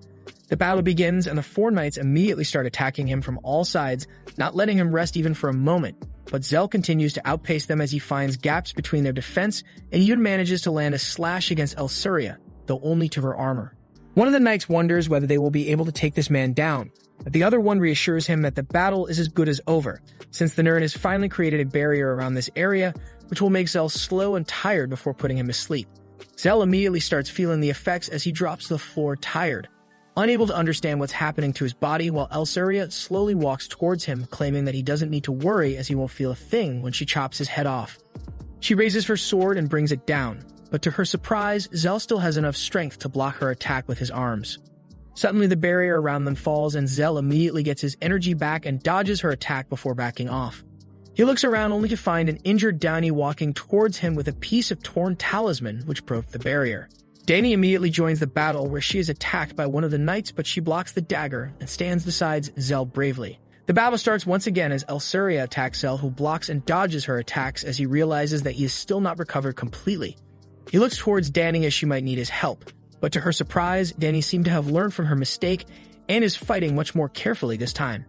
The battle begins, and the 4 knights immediately start attacking him from all sides, not letting him rest even for a moment. But Zell continues to outpace them as he finds gaps between their defense and even manages to land a slash against Elsaria, though only to her armor. One of the knights wonders whether they will be able to take this man down, but the other one reassures him that the battle is as good as over, since the nerd has finally created a barrier around this area, which will make Zell slow and tired before putting him to sleep. Zell immediately starts feeling the effects as he drops to the floor tired, unable to understand what's happening to his body, while Elsaria slowly walks towards him, claiming that he doesn't need to worry as he won't feel a thing when she chops his head off. She raises her sword and brings it down, but to her surprise, Zell still has enough strength to block her attack with his arms. Suddenly, the barrier around them falls, and Zell immediately gets his energy back and dodges her attack before backing off. He looks around only to find an injured Dany walking towards him with a piece of torn talisman which broke the barrier. Dany immediately joins the battle where she is attacked by one of the knights, but she blocks the dagger and stands beside Zell bravely. The battle starts once again as Elsaria attacks Zell, who blocks and dodges her attacks as he realizes that he is still not recovered completely. He looks towards Dani as she might need his help, but to her surprise, Dani seemed to have learned from her mistake and is fighting much more carefully this time.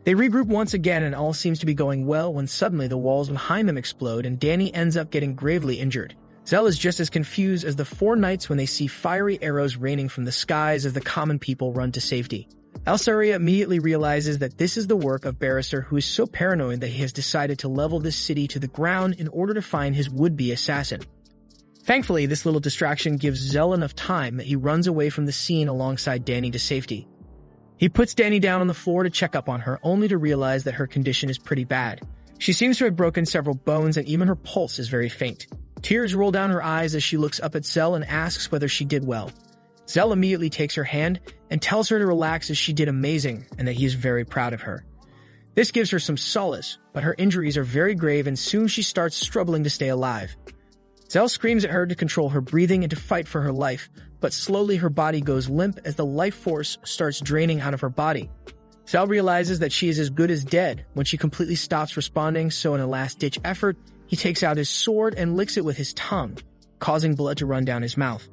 They regroup once again and all seems to be going well when suddenly the walls behind them explode and Dani ends up getting gravely injured. Zell is just as confused as the four knights when they see fiery arrows raining from the skies as the common people run to safety. Elsaria immediately realizes that this is the work of Barrister, who is so paranoid that he has decided to level this city to the ground in order to find his would-be assassin. Thankfully, this little distraction gives Zell enough time that he runs away from the scene alongside Dani to safety. He puts Dani down on the floor to check up on her, only to realize that her condition is pretty bad. She seems to have broken several bones and even her pulse is very faint. Tears roll down her eyes as she looks up at Zell and asks whether she did well. Zell immediately takes her hand and tells her to relax as she did amazing and that he is very proud of her. This gives her some solace, but her injuries are very grave and soon she starts struggling to stay alive. Zell screams at her to control her breathing and to fight for her life, but slowly her body goes limp as the life force starts draining out of her body. Zell realizes that she is as good as dead when she completely stops responding, so in a last-ditch effort, he takes out his sword and licks it with his tongue, causing blood to run down his mouth.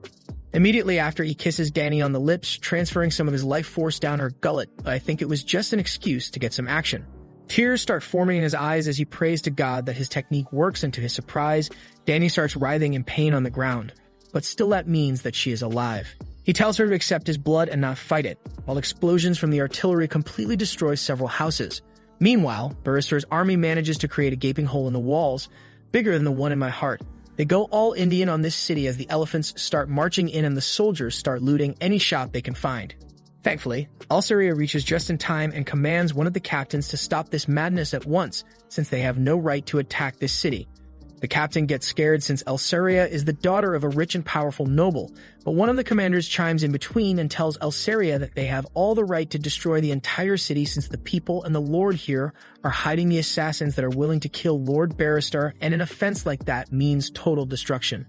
Immediately after, he kisses Dani on the lips, transferring some of his life force down her gullet, but I think it was just an excuse to get some action. Tears start forming in his eyes as he prays to God that his technique works, and to his surprise, Dani starts writhing in pain on the ground. But still that means that she is alive. He tells her to accept his blood and not fight it, while explosions from the artillery completely destroy several houses. Meanwhile, Barrister's army manages to create a gaping hole in the walls, bigger than the one in my heart. They go all Indian on this city as the elephants start marching in and the soldiers start looting any shop they can find. Thankfully, Elsaria reaches just in time and commands one of the captains to stop this madness at once, since they have no right to attack this city. The captain gets scared since Elsaria is the daughter of a rich and powerful noble, but one of the commanders chimes in between and tells Elsaria that they have all the right to destroy the entire city since the people and the lord here are hiding the assassins that are willing to kill Lord Barrister, and an offense like that means total destruction.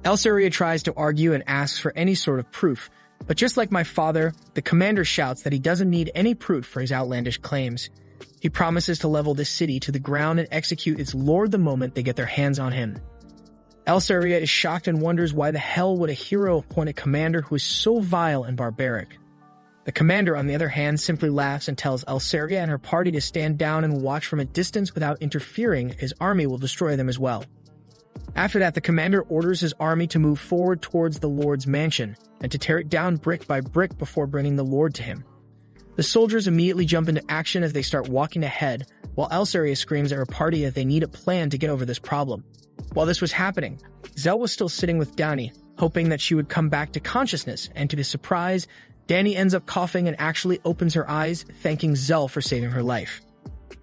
Elsaria tries to argue and asks for any sort of proof, but just like my father, the commander shouts that he doesn't need any proof for his outlandish claims. He promises to level this city to the ground and execute its lord the moment they get their hands on him. Elsaria is shocked and wonders why the hell would a hero appoint a commander who is so vile and barbaric. The commander, on the other hand, simply laughs and tells Elsaria and her party to stand down and watch from a distance without interfering. His army will destroy them as well. After that, the commander orders his army to move forward towards the lord's mansion and to tear it down brick by brick before bringing the lord to him. The soldiers immediately jump into action as they start walking ahead, while Elsaria screams at her party that they need a plan to get over this problem. While this was happening, Zell was still sitting with Dani, hoping that she would come back to consciousness, and to his surprise, Dani ends up coughing and actually opens her eyes, thanking Zell for saving her life.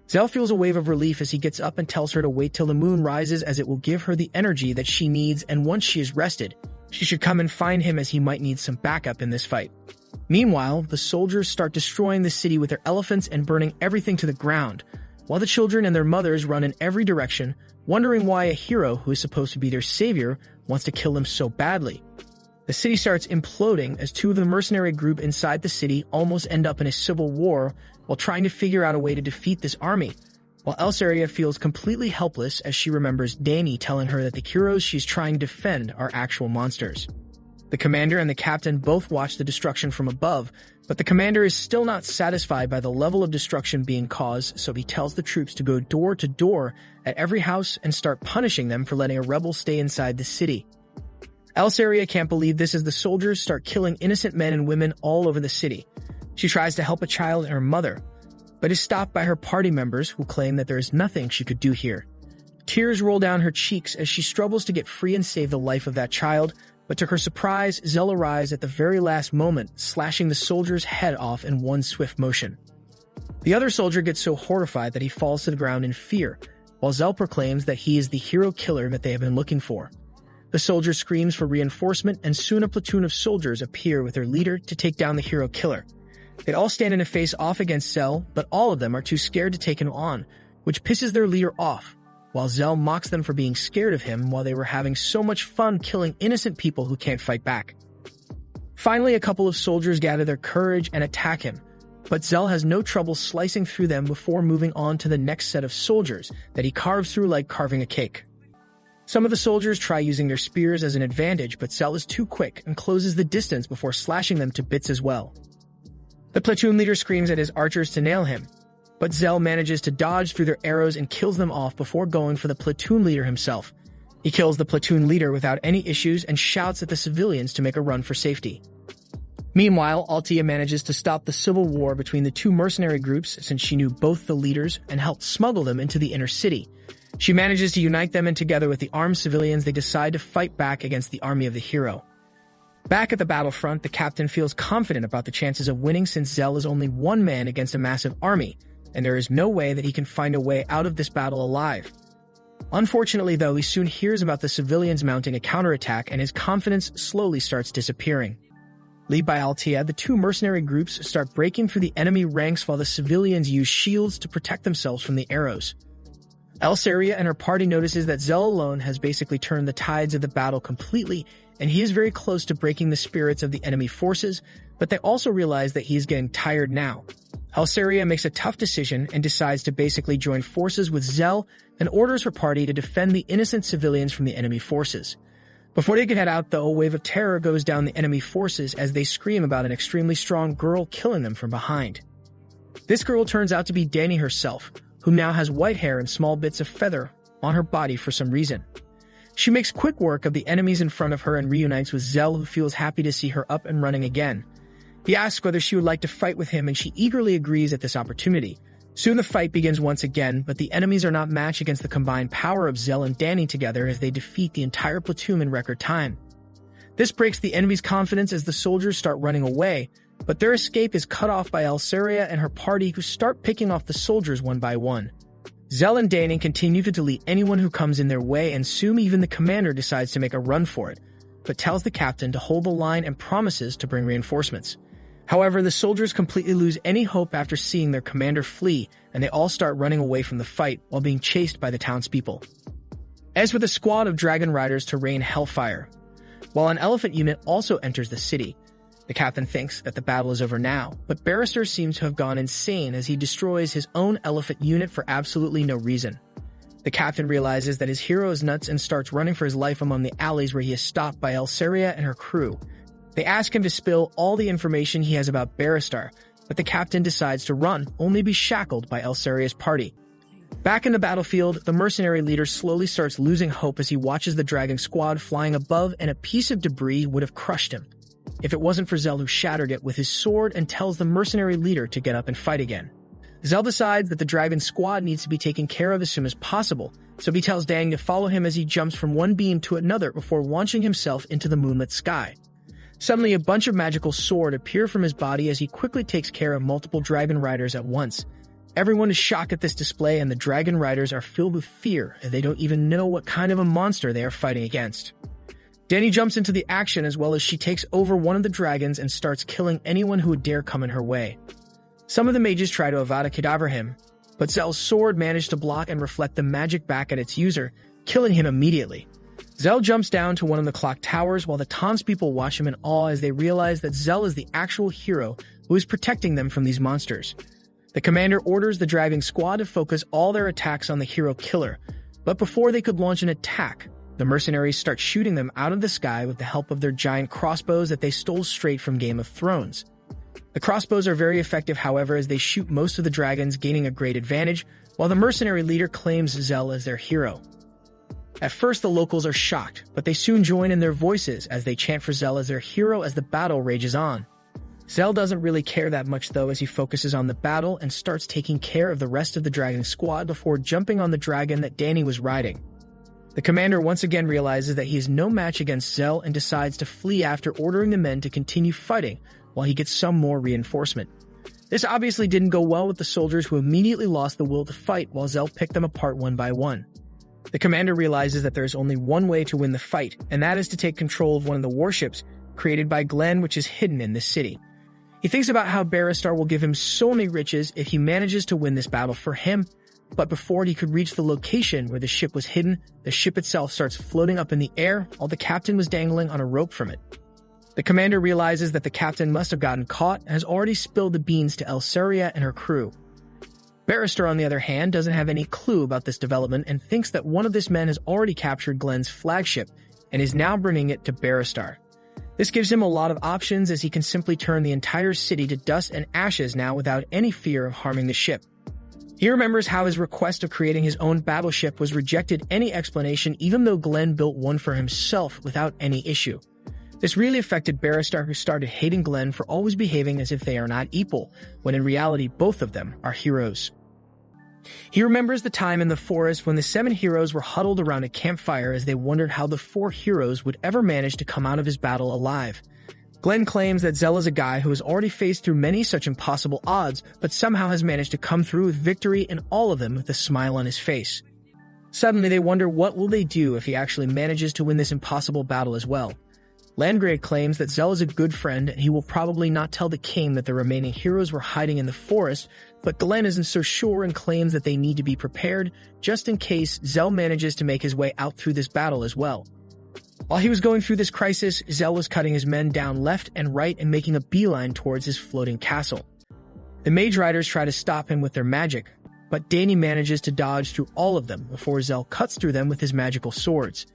Zell feels a wave of relief as he gets up and tells her to wait till the moon rises, as it will give her the energy that she needs, and once she is rested, she should come and find him as he might need some backup in this fight. Meanwhile, the soldiers start destroying the city with their elephants and burning everything to the ground, while the children and their mothers run in every direction, wondering why a hero who is supposed to be their savior wants to kill them so badly. The city starts imploding as two of the mercenary group inside the city almost end up in a civil war while trying to figure out a way to defeat this army, while Elsaria feels completely helpless as she remembers Dani telling her that the heroes she's trying to defend are actual monsters. The commander and the captain both watch the destruction from above, but the commander is still not satisfied by the level of destruction being caused, so he tells the troops to go door to door at every house and start punishing them for letting a rebel stay inside the city. Elsaria can't believe this as the soldiers start killing innocent men and women all over the city. She tries to help a child and her mother, but is stopped by her party members who claim that there is nothing she could do here. Tears roll down her cheeks as she struggles to get free and save the life of that child, but to her surprise, Zell arrives at the very last moment, slashing the soldier's head off in one swift motion. The other soldier gets so horrified that he falls to the ground in fear, while Zell proclaims that he is the hero killer that they have been looking for. The soldier screams for reinforcement, and soon a platoon of soldiers appear with their leader to take down the hero killer. They all stand in a face-off against Zell, but all of them are too scared to take him on, which pisses their leader off, while Zell mocks them for being scared of him while they were having so much fun killing innocent people who can't fight back. Finally, a couple of soldiers gather their courage and attack him, but Zell has no trouble slicing through them before moving on to the next set of soldiers that he carves through like carving a cake. Some of the soldiers try using their spears as an advantage, but Zell is too quick and closes the distance before slashing them to bits as well. The platoon leader screams at his archers to nail him, but Zell manages to dodge through their arrows and kills them off before going for the platoon leader himself. He kills the platoon leader without any issues and shouts at the civilians to make a run for safety. Meanwhile, Altea manages to stop the civil war between the two mercenary groups since she knew both the leaders and helped smuggle them into the inner city. She manages to unite them, and together with the armed civilians, they decide to fight back against the army of the hero. Back at the battlefront, the captain feels confident about the chances of winning since Zell is only one man against a massive army, and there is no way that he can find a way out of this battle alive. Unfortunately, though, he soon hears about the civilians mounting a counterattack, and his confidence slowly starts disappearing. Led by Altea, the two mercenary groups start breaking through the enemy ranks while the civilians use shields to protect themselves from the arrows. Elsaria and her party notices that Zell alone has basically turned the tides of the battle completely, and he is very close to breaking the spirits of the enemy forces, but they also realize that he is getting tired now. Elsaria makes a tough decision and decides to basically join forces with Zell and orders her party to defend the innocent civilians from the enemy forces. Before they can head out, though, a wave of terror goes down the enemy forces as they scream about an extremely strong girl killing them from behind. This girl turns out to be Dani herself, who now has white hair and small bits of feather on her body for some reason. She makes quick work of the enemies in front of her and reunites with Zell, who feels happy to see her up and running again. He asks whether she would like to fight with him, and she eagerly agrees at this opportunity. Soon the fight begins once again, but the enemies are not matched against the combined power of Zell and Dani together as they defeat the entire platoon in record time. This breaks the enemy's confidence as the soldiers start running away, but their escape is cut off by Elsaria and her party, who start picking off the soldiers one by one. Zell and Dani continue to delete anyone who comes in their way, and soon even the commander decides to make a run for it, but tells the captain to hold the line and promises to bring reinforcements. However, the soldiers completely lose any hope after seeing their commander flee, and they all start running away from the fight while being chased by the townspeople. As for the squad of dragon riders to rain hellfire, while an elephant unit also enters the city, the captain thinks that the battle is over now, but Barrister seems to have gone insane as he destroys his own elephant unit for absolutely no reason. The captain realizes that his hero is nuts and starts running for his life among the alleys, where he is stopped by Elsaria and her crew. They ask him to spill all the information he has about Barrister, but the captain decides to run, only to be shackled by Elsaria's party. Back in the battlefield, the mercenary leader slowly starts losing hope as he watches the dragon squad flying above, and a piece of debris would have crushed him if it wasn't for Zell, who shattered it with his sword and tells the mercenary leader to get up and fight again. Zell decides that the dragon squad needs to be taken care of as soon as possible, so he tells Dani to follow him as he jumps from one beam to another before launching himself into the moonlit sky. Suddenly, a bunch of magical sword appear from his body as he quickly takes care of multiple dragon riders at once. Everyone is shocked at this display, and the dragon riders are filled with fear, and they don't even know what kind of a monster they are fighting against. Dani jumps into the action as well as she takes over one of the dragons and starts killing anyone who would dare come in her way. Some of the mages try to Avada Kedavra him, but Zell's sword managed to block and reflect the magic back at its user, killing him immediately. Zell jumps down to one of the clock towers while the townspeople watch him in awe as they realize that Zell is the actual hero who is protecting them from these monsters. The commander orders the dragon squad to focus all their attacks on the hero killer, but before they could launch an attack, the mercenaries start shooting them out of the sky with the help of their giant crossbows that they stole straight from Game of Thrones. The crossbows are very effective, however, as they shoot most of the dragons, gaining a great advantage, while the mercenary leader claims Zell as their hero. At first, the locals are shocked, but they soon join in their voices as they chant for Zell as their hero as the battle rages on. Zell doesn't really care that much, though, as he focuses on the battle and starts taking care of the rest of the dragon squad before jumping on the dragon that Dani was riding. The commander once again realizes that he is no match against Zell and decides to flee after ordering the men to continue fighting while he gets some more reinforcement. This obviously didn't go well with the soldiers, who immediately lost the will to fight while Zell picked them apart one by one. The commander realizes that there is only one way to win the fight, and that is to take control of one of the warships created by Glenn, which is hidden in this city. He thinks about how Barristar will give him so many riches if he manages to win this battle for him, but before he could reach the location where the ship was hidden, the ship itself starts floating up in the air while the captain was dangling on a rope from it. The commander realizes that the captain must have gotten caught and has already spilled the beans to Elsaria and her crew. Barrister, on the other hand, doesn't have any clue about this development and thinks that one of his men has already captured Glenn's flagship and is now bringing it to Barristar. This gives him a lot of options, as he can simply turn the entire city to dust and ashes now without any fear of harming the ship. He remembers how his request of creating his own battleship was rejected any explanation, even though Glenn built one for himself without any issue. This really affected Barristar, who started hating Glenn for always behaving as if they are not equal, when in reality both of them are heroes. He remembers the time in the forest when the 7 heroes were huddled around a campfire as they wondered how the 4 heroes would ever manage to come out of his battle alive. Glenn claims that Zell is a guy who has already faced through many such impossible odds, but somehow has managed to come through with victory in all of them with a smile on his face. Suddenly they wonder what will they do if he actually manages to win this impossible battle as well. Legendry claims that Zell is a good friend and he will probably not tell the king that the remaining heroes were hiding in the forest, but Glenn isn't so sure and claims that they need to be prepared just in case Zell manages to make his way out through this battle as well. While he was going through this crisis, Zell was cutting his men down left and right and making a beeline towards his floating castle. The Mage Riders try to stop him with their magic, but Danny manages to dodge through all of them before Zell cuts through them with his magical swords.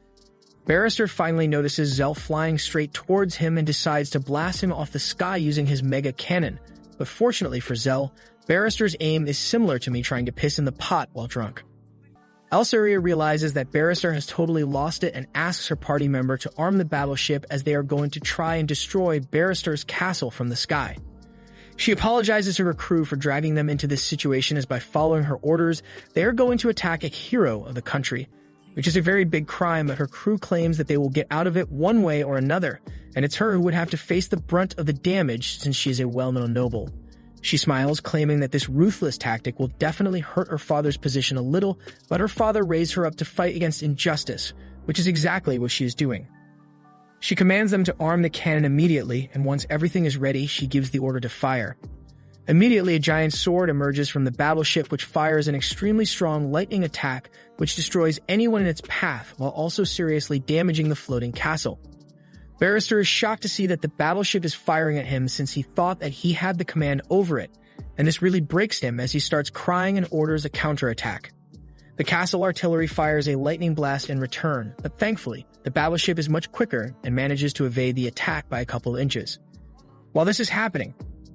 Barrister finally notices Zell flying straight towards him and decides to blast him off the sky using his mega cannon, but fortunately for Zell, Barrister's aim is similar to me trying to piss in the pot while drunk. Elsaria realizes that Barrister has totally lost it and asks her party member to arm the battleship, as they are going to try and destroy Barrister's castle from the sky. She apologizes to her crew for dragging them into this situation, as by following her orders, they are going to attack a hero of the country, which is a very big crime, but her crew claims that they will get out of it one way or another, and it's her who would have to face the brunt of the damage since she is a well-known noble. She smiles, claiming that this ruthless tactic will definitely hurt her father's position a little, but her father raised her up to fight against injustice, which is exactly what she is doing. She commands them to arm the cannon immediately, and once everything is ready, she gives the order to fire. Immediately, a giant sword emerges from the battleship, which fires an extremely strong lightning attack, which destroys anyone in its path while also seriously damaging the floating castle. Barrister is shocked to see that the battleship is firing at him, since he thought that he had the command over it, and this really breaks him as he starts crying and orders a counterattack. The castle artillery fires a lightning blast in return, but thankfully, the battleship is much quicker and manages to evade the attack by a couple of inches. While this is happening,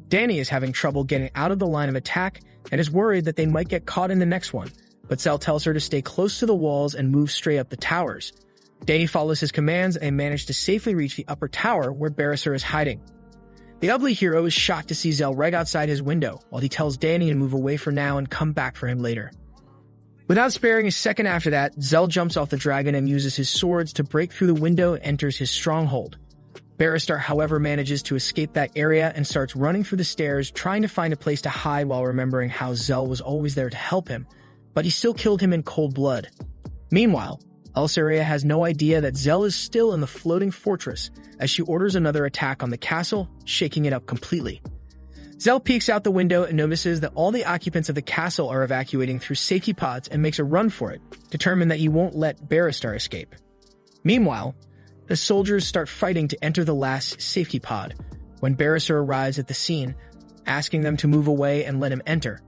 Danny is having trouble getting out of the line of attack and is worried that they might get caught in the next one, but Zell tells her to stay close to the walls and move straight up the towers. Danny follows his commands and manages to safely reach the upper tower where Barrister is hiding. The ugly hero is shocked to see Zell right outside his window, while he tells Danny to move away for now and come back for him later. Without sparing a second after that, Zell jumps off the dragon and uses his swords to break through the window and enters his stronghold. Barrister, however, manages to escape that area and starts running through the stairs, trying to find a place to hide while remembering how Zell was always there to help him, but he still killed him in cold blood. Meanwhile, Elsaria has no idea that Zell is still in the floating fortress, as she orders another attack on the castle, shaking it up completely. Zell peeks out the window and notices that all the occupants of the castle are evacuating through safety pods and makes a run for it, determined that he won't let Barrister escape. Meanwhile, the soldiers start fighting to enter the last safety pod, when Barrister arrives at the scene, asking them to move away and let him enter.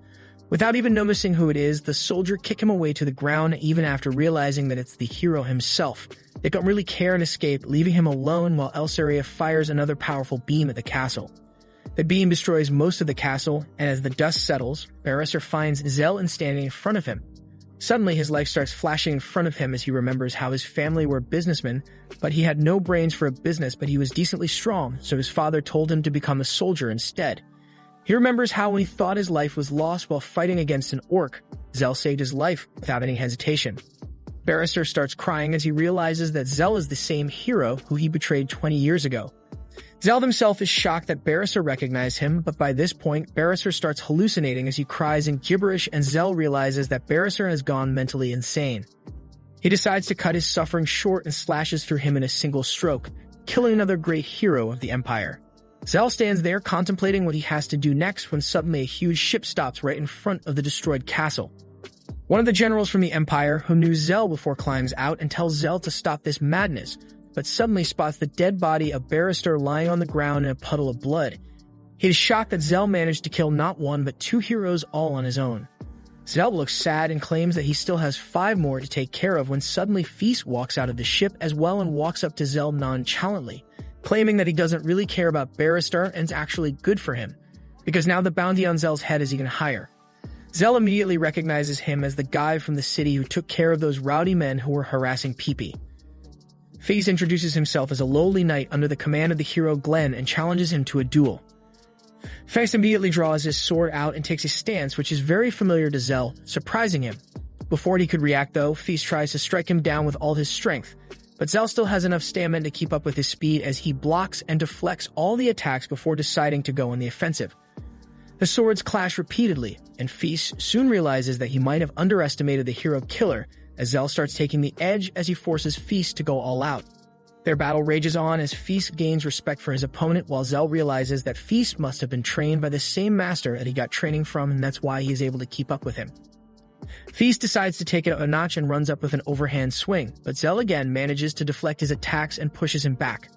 Without even noticing who it is, the soldier kick him away to the ground even after realizing that it's the hero himself. They don't really care and escape, leaving him alone while Elsaria fires another powerful beam at the castle. The beam destroys most of the castle, and as the dust settles, Barrister finds Zell standing in front of him. Suddenly, his life starts flashing in front of him as he remembers how his family were businessmen, but he had no brains for a business, but he was decently strong, so his father told him to become a soldier instead. He remembers how when he thought his life was lost while fighting against an orc, Zell saved his life without any hesitation. Barrister starts crying as he realizes that Zell is the same hero who he betrayed 20 years ago. Zell himself is shocked that Barrister recognized him, but by this point, Barrister starts hallucinating as he cries in gibberish, and Zell realizes that Barrister has gone mentally insane. He decides to cut his suffering short and slashes through him in a single stroke, killing another great hero of the Empire. Zell stands there contemplating what he has to do next when suddenly a huge ship stops right in front of the destroyed castle. One of the generals from the Empire, who knew Zell before, climbs out and tells Zell to stop this madness, but suddenly spots the dead body of Barrister lying on the ground in a puddle of blood. He is shocked that Zell managed to kill not one but 2 heroes all on his own. Zell looks sad and claims that he still has 5 more to take care of when suddenly Feast walks out of the ship as well and walks up to Zell nonchalantly, claiming that he doesn't really care about Barrister and is actually good for him, because now the bounty on Zell's head is even higher. Zell immediately recognizes him as the guy from the city who took care of those rowdy men who were harassing Pee-Pee. Feast introduces himself as a lowly knight under the command of the hero Glenn and challenges him to a duel. Feast immediately draws his sword out and takes a stance which is very familiar to Zell, surprising him. Before he could react though, Feast tries to strike him down with all his strength, but Zell still has enough stamina to keep up with his speed as he blocks and deflects all the attacks before deciding to go on the offensive. The swords clash repeatedly, and Feast soon realizes that he might have underestimated the hero killer as Zell starts taking the edge as he forces Feast to go all out. Their battle rages on as Feast gains respect for his opponent while Zell realizes that Feast must have been trained by the same master that he got training from and that's why he is able to keep up with him. Feast decides to take it a notch and runs up with an overhand swing, but Zell again manages to deflect his attacks and pushes him back.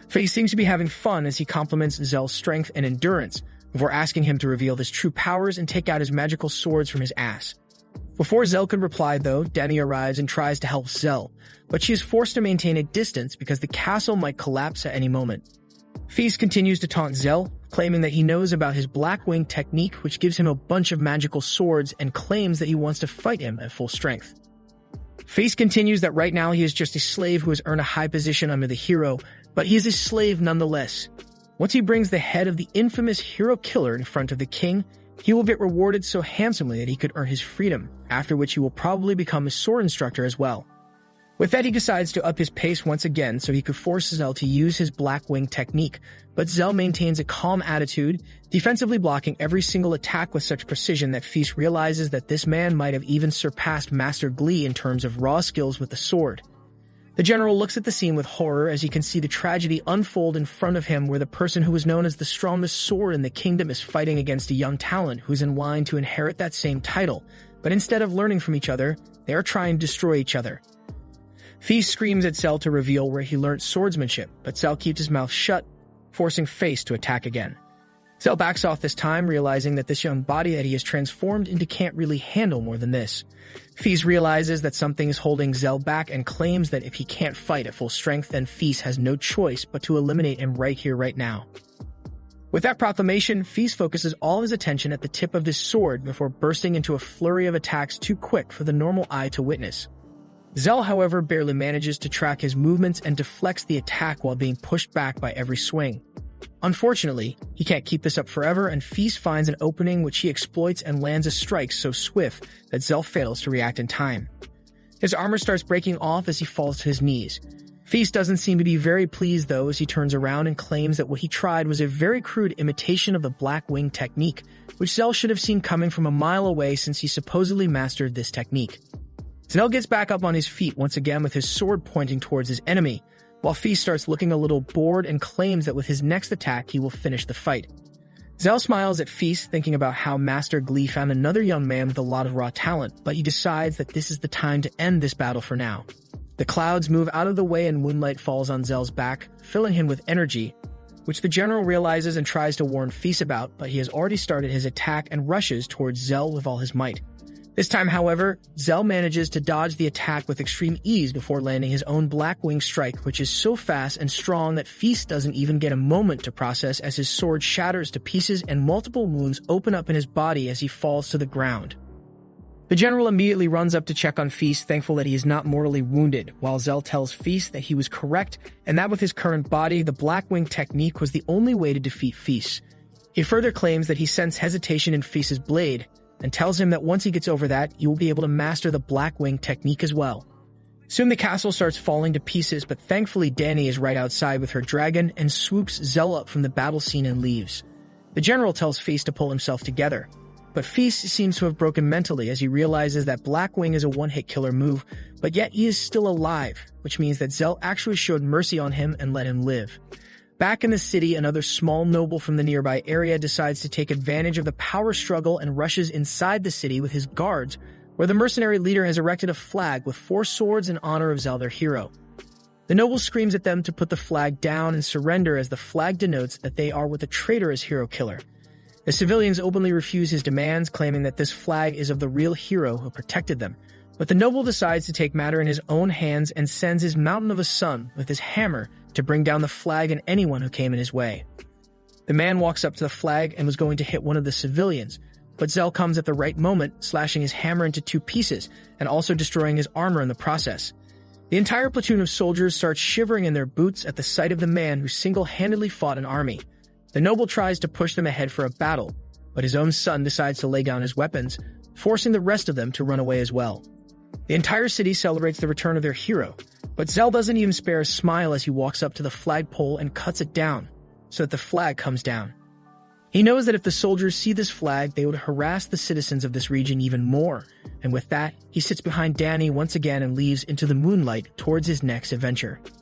Feast seems to be having fun as he compliments Zell's strength and endurance before asking him to reveal his true powers and take out his magical swords from his ass. Before Zell could reply though, Dani arrives and tries to help Zell, but she is forced to maintain a distance because the castle might collapse at any moment. Feast continues to taunt Zell, claiming that he knows about his Black Wing technique which gives him a bunch of magical swords and claims that he wants to fight him at full strength. Feast continues that right now he is just a slave who has earned a high position under the hero, but he is a slave nonetheless. Once he brings the head of the infamous hero killer in front of the king, he will get rewarded so handsomely that he could earn his freedom, after which he will probably become a sword instructor as well. With that, he decides to up his pace once again so he could force Zell to use his Black Wing technique, but Zell maintains a calm attitude, defensively blocking every single attack with such precision that Feast realizes that this man might have even surpassed Master Glee in terms of raw skills with the sword. The general looks at the scene with horror as he can see the tragedy unfold in front of him where the person who was known as the strongest sword in the kingdom is fighting against a young talent who's in line to inherit that same title, but instead of learning from each other, they are trying to destroy each other. Feast screams at Zell to reveal where he learnt swordsmanship, but Zell keeps his mouth shut, forcing Feast to attack again. Zell backs off this time, realizing that this young body that he has transformed into can't really handle more than this. Feast realizes that something is holding Zell back and claims that if he can't fight at full strength, then Feast has no choice but to eliminate him right here, right now. With that proclamation, Feast focuses all his attention at the tip of this sword before bursting into a flurry of attacks too quick for the normal eye to witness. Zell, however, barely manages to track his movements and deflects the attack while being pushed back by every swing. Unfortunately, he can't keep this up forever and Feast finds an opening which he exploits and lands a strike so swift that Zell fails to react in time. His armor starts breaking off as he falls to his knees. Feast doesn't seem to be very pleased though as he turns around and claims that what he tried was a very crude imitation of the Black Wing technique, which Zell should have seen coming from a mile away since he supposedly mastered this technique. Zell gets back up on his feet once again with his sword pointing towards his enemy, while Feast starts looking a little bored and claims that with his next attack he will finish the fight. Zell smiles at Feast, thinking about how Master Glee found another young man with a lot of raw talent, but he decides that this is the time to end this battle for now. The clouds move out of the way and moonlight falls on Zell's back, filling him with energy, which the general realizes and tries to warn Feast about, but he has already started his attack and rushes towards Zell with all his might. This time, however, Zell manages to dodge the attack with extreme ease before landing his own Black Wing strike, which is so fast and strong that Feast doesn't even get a moment to process as his sword shatters to pieces and multiple wounds open up in his body as he falls to the ground. The general immediately runs up to check on Feast, thankful that he is not mortally wounded, while Zell tells Feast that he was correct and that with his current body, the Black Wing technique was the only way to defeat Feast. He further claims that he sensed hesitation in Feast's blade, and tells him that once he gets over that, he will be able to master the Black Wing technique as well. Soon the castle starts falling to pieces, but thankfully Dani is right outside with her dragon and swoops Zell up from the battle scene and leaves. The general tells Feast to pull himself together, but Feast seems to have broken mentally as he realizes that Black Wing is a one-hit killer move, but yet he is still alive, which means that Zell actually showed mercy on him and let him live. Back in the city, another small noble from the nearby area decides to take advantage of the power struggle and rushes inside the city with his guards, where the mercenary leader has erected a flag with 4 swords in honor of Zell, their hero. The noble screams at them to put the flag down and surrender, as the flag denotes that they are with a traitorous hero killer. The civilians openly refuse his demands, claiming that this flag is of the real hero who protected them. But the noble decides to take matter in his own hands and sends his mountain of a son with his hammer to bring down the flag and anyone who came in his way. The man walks up to the flag and was going to hit one of the civilians, but Zell comes at the right moment, slashing his hammer into 2 pieces and also destroying his armor in the process. The entire platoon of soldiers starts shivering in their boots at the sight of the man who single-handedly fought an army. The noble tries to push them ahead for a battle, but his own son decides to lay down his weapons, forcing the rest of them to run away as well. The entire city celebrates the return of their hero, but Zell doesn't even spare a smile as he walks up to the flagpole and cuts it down, so that the flag comes down. He knows that if the soldiers see this flag, they would harass the citizens of this region even more, and with that, he sits behind Danny once again and leaves into the moonlight towards his next adventure.